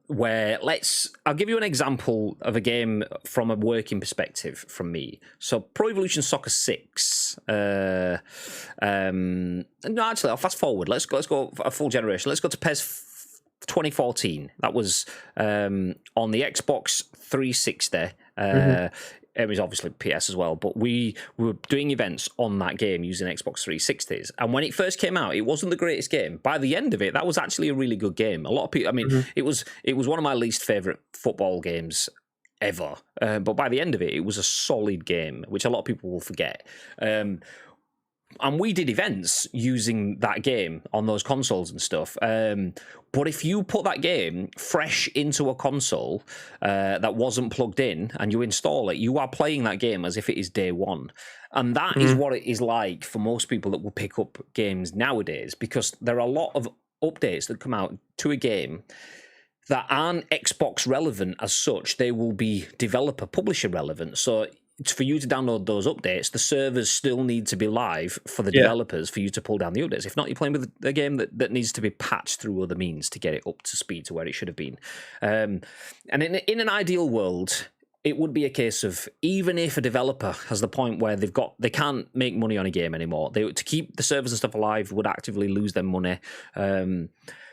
where I'll give you an example of a game from a working perspective from me. So Pro Evolution Soccer 6. No, actually, I'll fast forward. Let's go a full generation. Let's go to PES 2014. That was on the Xbox 360. It was obviously PS as well, but we were doing events on that game using Xbox 360s. And when it first came out, it wasn't the greatest game. By the end of it, that was actually a really good game. A lot of people, I mean, it was one of my least favorite football games ever. But by the end of it, it was a solid game, which a lot of people will forget. And we did events using that game on those consoles and stuff. But if you put that game fresh into a console that wasn't plugged in and you install it, you are playing that game as if it is day one. And that is what it is like for most people that will pick up games nowadays, because there are a lot of updates that come out to a game that aren't Xbox relevant as such. They will be developer, publisher relevant. So for you to download those updates, the servers still need to be live for the developers for you to pull down the updates. If not, you're playing with a game that needs to be patched through other means to get it up to speed to where it should have been. And in an ideal world, it would be a case of, even if a developer has the point where they can't make money on a game anymore, to keep the servers and stuff alive would actively lose them money,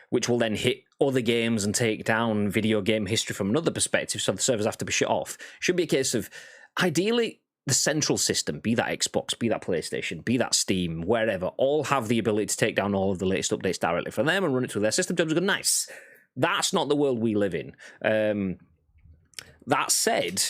which will then hit other games and take down video game history from another perspective, so the servers have to be shut off. Should be a case of, ideally, the central system, be that Xbox, be that PlayStation, be that Steam, wherever, all have the ability to take down all of the latest updates directly from them and run it through their system terms and go, nice. That's not the world we live in. That said,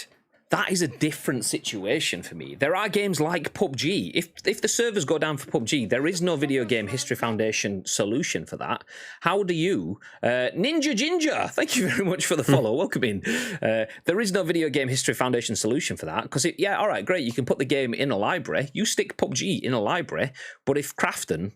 that is a different situation for me. There are games like PUBG. If the servers go down for PUBG, there is no Video Game History Foundation solution for that. How do you... Ninja Ginger, thank you very much for the follow. Welcome in. There is no Video Game History Foundation solution for that, because, all right, great, you can put the game in a library. You stick PUBG in a library, but if Crafton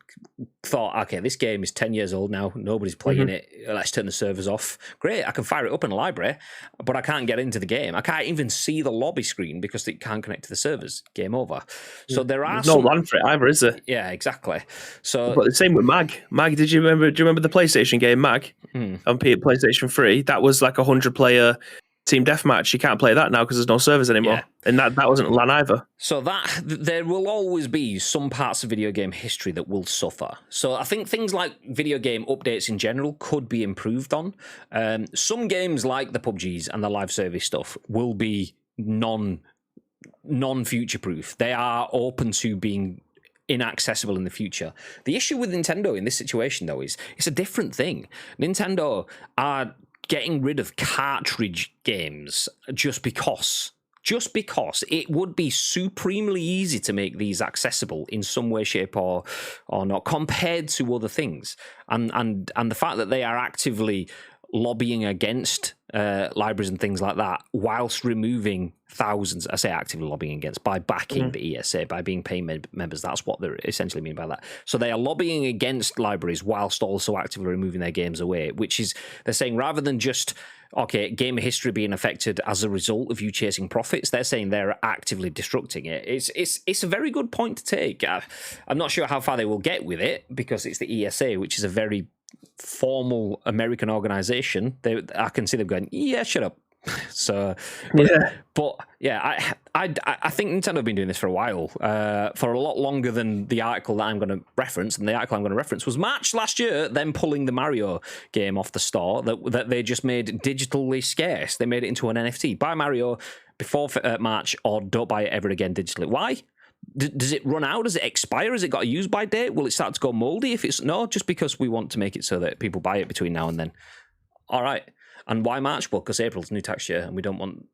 thought, okay, this game is 10 years old now, nobody's playing it, let's turn the servers off. Great, I can fire it up in a library, but I can't get into the game. I can't even see the lobby screen because it can't connect to the servers. Game over. So there are no one for it either, is there? Yeah, exactly. So, but the same with Mag. Mag, do you remember the PlayStation game Mag on PlayStation 3? That was like 100-player team deathmatch. You can't play that now because there's no servers anymore, and that wasn't LAN either. So that there will always be some parts of video game history that will suffer. So I think things like video game updates in general could be improved on. Some games like the PUBGs and the live service stuff will be non-future proof. They are open to being inaccessible in the future. The issue with Nintendo in this situation, though, is it's a different thing. Nintendo are getting rid of cartridge games just because it would be supremely easy to make these accessible in some way, shape, or not, compared to other things. And the fact that they are actively lobbying against libraries and things like that, whilst removing thousands, I say actively lobbying against, by backing the ESA, by being paying members. That's what they essentially mean by that. So they are lobbying against libraries whilst also actively removing their games away, which is, they're saying rather than just, okay, game history being affected as a result of you chasing profits, they're saying they're actively destructing it. It's a very good point to take. I'm not sure how far they will get with it, because it's the ESA, which is a very formal American organization. I can see them going, yeah, shut up. So, but yeah, I think Nintendo have been doing this for a while, for a lot longer than the article that I'm going to reference. And the article I'm going to reference was March last year, them pulling the Mario game off the store that they just made digitally scarce. They made it into an NFT. Buy Mario before March, or don't buy it ever again digitally. Why? Does it run out? Does it expire? Has it got a use by date? Will it start to go moldy? If it's no, just because we want to make it so that people buy it between now and then. All right. And why March? Well, because April's new tax year, and we don't want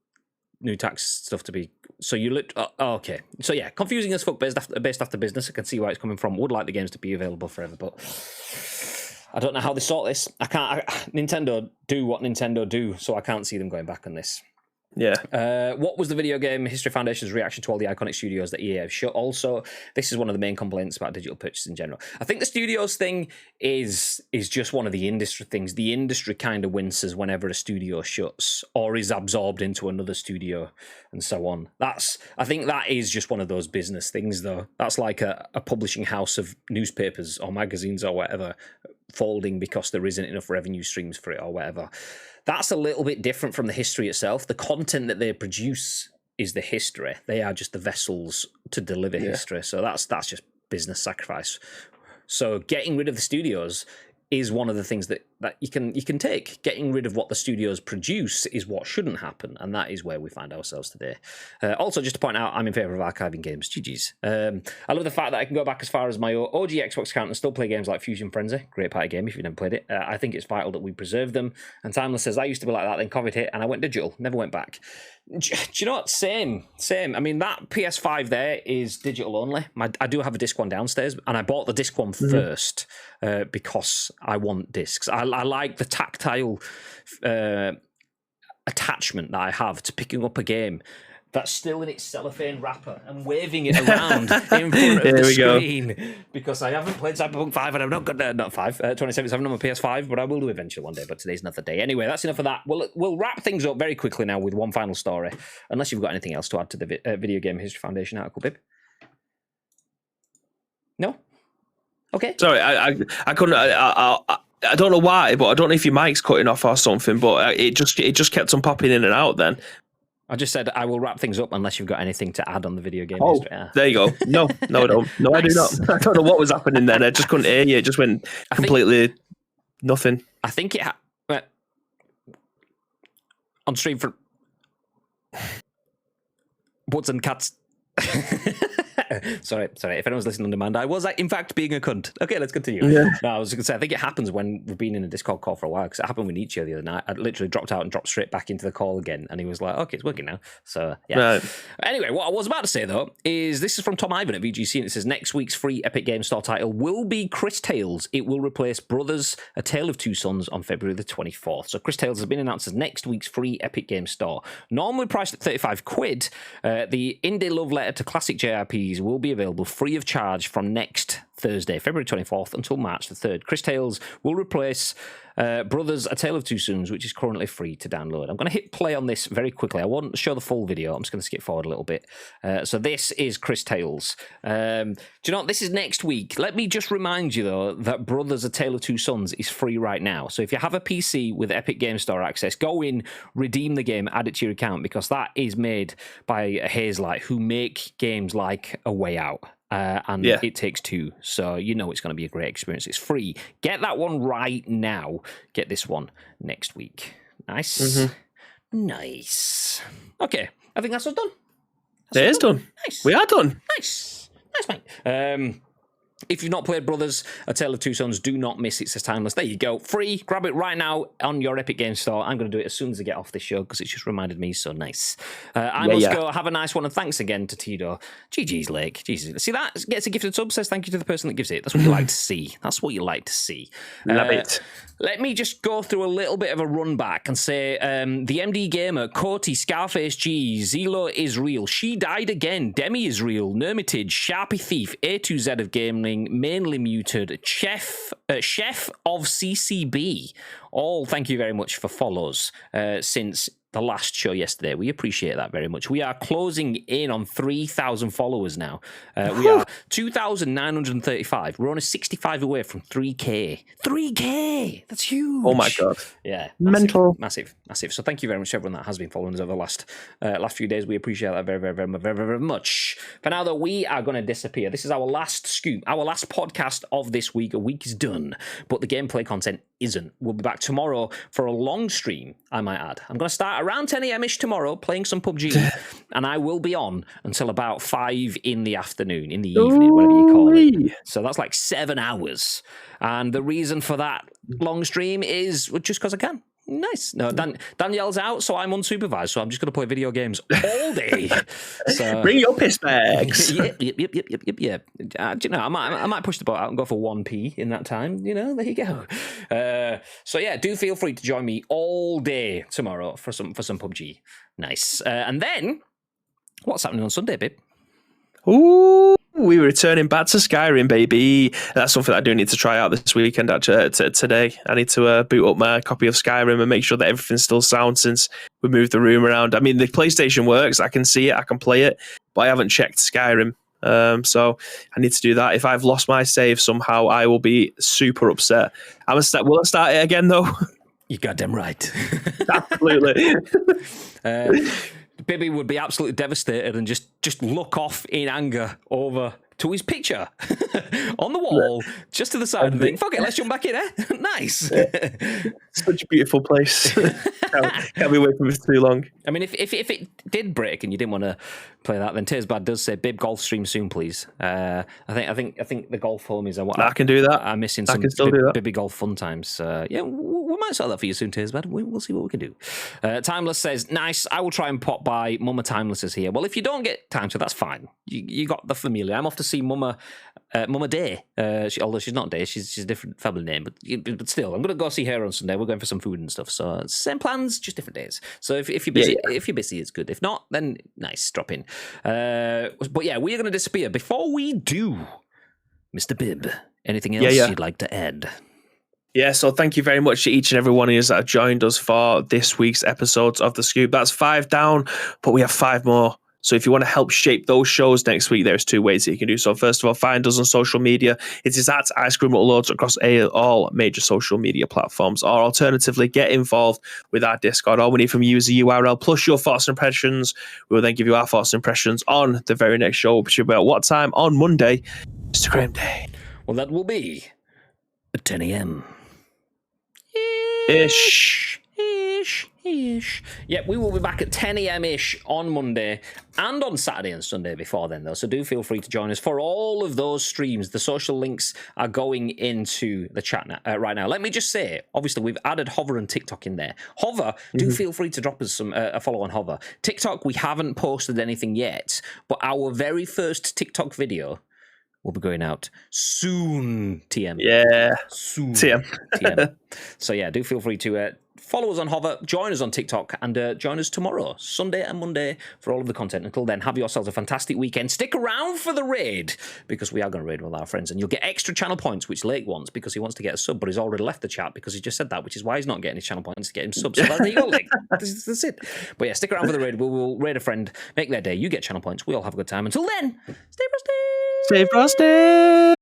new tax stuff to be. So you look. Okay. So yeah, confusing as fuck based after business. I can see where it's coming from. Would like the games to be available forever, but I don't know how they sort this. Nintendo do what Nintendo do, so I can't see them going back on this. Yeah. What was the Video Game History Foundation's reaction to all the iconic studios that EA have shut? Also, this is one of the main complaints about digital purchases in general. I think the studios thing is just one of the industry things. The industry kind of winces whenever a studio shuts or is absorbed into another studio and so on. I think that is just one of those business things, though. That's like a publishing house of newspapers or magazines or whatever folding because there isn't enough revenue streams for it or whatever. That's a little bit different from the history itself. The content that they produce is the history. They are just the vessels to deliver history. So that's just business sacrifice. So getting rid of the studios is one of the things that you can take. Getting rid of what the studios produce is what shouldn't happen, and that is where we find ourselves today. Also, just to point out, I'm in favour of archiving games. GG's. I love the fact that I can go back as far as my OG Xbox account and still play games like Fusion Frenzy. Great party game if you've never played it. I think it's vital that we preserve them. And Timeless says, I used to be like that, then COVID hit, and I went digital. Never went back. Do you know what? Same. I mean, that PS5 there is digital only. I do have a disc one downstairs, and I bought the disc one first because I want discs. I like the tactile attachment that I have to picking up a game that's still in its cellophane wrapper and waving it around in front of the screen. Because I haven't played Cyberpunk 5 and I've not got 2077 on my PS5, but I will do eventually one day. But today's another day. Anyway, that's enough of that. We'll wrap things up very quickly now with one final story, unless you've got anything else to add to the Video Game History Foundation article, Bib. No? Okay. Sorry, I couldn't. I don't know why, but I don't know if your mic's cutting off or something. But it just kept on popping in and out. Then I just said I will wrap things up unless you've got anything to add on the video game. Oh, there you go. No, I don't. No, nice. I do not. I don't know what was happening then. I just couldn't hear you. It just went completely nothing. I think it on stream for Butts and Cats. Sorry. If anyone's listening on demand, I was in fact being a cunt. Okay, let's continue. Yeah. No, I was going to say, I think it happens when we've been in a Discord call for a while, because it happened with Nietzsche the other night. I literally dropped out and dropped straight back into the call again, and he was like, okay, it's working now. So, yeah. Right. Anyway, what I was about to say, though, is this is from Tom Ivan at VGC, and it says, next week's free Epic Games Store title will be Cris Tales. It will replace Brothers, A Tale of Two Sons on February the 24th. So Cris Tales has been announced as next week's free Epic Games Store. Normally priced at £35, the indie love letter to classic JRPGs will be available free of charge from next Thursday, February 24th until March the 3rd. Cris Tales will replace Brothers, A Tale of Two Sons, which is currently free to download. I'm going to hit play on this very quickly. I won't show the full video. I'm just going to skip forward a little bit. So this is Cris Tales. Do you know what? This is next week. Let me just remind you, though, that Brothers, A Tale of Two Sons is free right now. So if you have a PC with Epic Game Store access, go in, redeem the game, add it to your account, because that is made by Hazelight, who make games like A Way Out. And It Takes Two, so you know it's going to be a great experience. It's free. Get that one right now. Get this one next week. Nice. Mm-hmm. Nice. Okay, I think that's us done. It is done. Nice. We are done. Nice, mate. If you've not played Brothers, A Tale of Two Sons, do not miss it. It says timeless. There you go. Free. Grab it right now on your Epic Games Store. I'm going to do it as soon as I get off this show because it's just reminded me so nice. I must go. Have a nice one. And thanks again to Tito. GG's Lake. Jesus. See, that gets a gifted sub, says thank you to the person that gives it. That's what you like to see. That's what you like to see. Love it. Let me just go through a little bit of a run back and say the MD Gamer, Coty, Scarface G, Zelo is real, She Died Again, Demi is real, Nermitage, Sharpie Thief, A2Z of Gaming, Mainly Muted, Chef of CCB. All thank you very much for follows since the last show yesterday. We appreciate that very much. We are closing in on 3,000 followers now. We are 2,935. We're only 65 away from 3K. 3K! That's huge. Oh my God. Yeah. Mental. Massive. So thank you very much to everyone that has been following us over the last few days. We appreciate that very much. For now, though, we are going to disappear. This is our last scoop, our last podcast of this week. A week is done, but the gameplay content isn't. We'll be back tomorrow for a long stream, I might add. I'm going to start around 10 a.m.-ish tomorrow, playing some PUBG, and I will be on until about 5 in the afternoon, in the evening, whatever you call it. So that's like 7 hours. And the reason for that long stream is just because I can. Nice. No, Danielle's out, so I'm unsupervised, so I'm just going to play video games all day. So, bring your piss bags. Yep. Do you know, I might push the boat out and go for 1p in that time. You know, there you go. So yeah, do feel free to join me all day tomorrow for some PUBG. Nice. And then, what's happening on Sunday, babe? Ooh, we were returning back to Skyrim, baby. That's something I do need to try out this weekend, actually, today. I need to boot up my copy of Skyrim and make sure that everything's still sound since we moved the room around. I mean, the PlayStation works. I can see it. I can play it. But I haven't checked Skyrim. So I need to do that. If I've lost my save somehow, I will be super upset. Will I start it again, though? You goddamn right. Absolutely. Bibby would be absolutely devastated and just look off in anger over to his picture on the wall, just to the side and think, fuck it, let's jump back in, eh? Nice. Such a beautiful place. Can't be away from it too long. I mean, if it did break and you didn't want to play that, then Tears Bad does say, Bib, golf stream soon, please. I think the golf home is I can do that. I'm missing I some can still do that. Bibby golf fun times. Yeah, we might sort that for you soon, Tears Bad. We'll see what we can do. Timeless says, nice, I will try and pop by. Mama Timeless is here. Well, if you don't get time to, that's fine. You got the familiar. I'm off to see Mama Day. Although she's not Day, she's a different family name, but still, I'm going to go see her on Sunday. We're going for some food and stuff. So same plans, just different days. So if you're busy, if you're busy, it's good. If not, then nice, drop in. But yeah, we're going to disappear. Before we do, Mr. Bib, anything else you'd like to add? Yeah, so thank you very much to each and every one of you that have joined us for this week's episodes of The Scoop. That's 5 down, but we have 5 more. So if you want to help shape those shows next week, there's 2 ways that you can do so. First of all, find us on social media. It is at Ice Cream Uploads across all major social media platforms. Or alternatively, get involved with our Discord. All we need from you is a URL plus your thoughts and impressions. We will then give you our thoughts and impressions on the very next show, which will be at what time? On Monday, Instagram Day. Well, that will be at 10 a.m. Ish. Yep, we will be back at 10 a.m.-ish on Monday and on Saturday and Sunday before then, though. So do feel free to join us for all of those streams. The social links are going into the chat right now. Let me just say, obviously, we've added Hover and TikTok in there. Hover, do feel free to drop us a follow on Hover. TikTok, we haven't posted anything yet, but our very first TikTok video will be going out soon, TM. Yeah. Soon. TM. So yeah, do feel free to follow us on Hover, join us on TikTok, and join us tomorrow, Sunday and Monday, for all of the content. Until then, have yourselves a fantastic weekend. Stick around for the raid, because we are going to raid with our friends, and you'll get extra channel points, which Lake wants, because he wants to get a sub, but he's already left the chat, because he just said that, which is why he's not getting his channel points to get him subs. So there you go, Lake. That's it. But yeah, stick around for the raid. We'll raid a friend, make their day. You get channel points. We all have a good time. Until then, stay frosty! Stay frosty!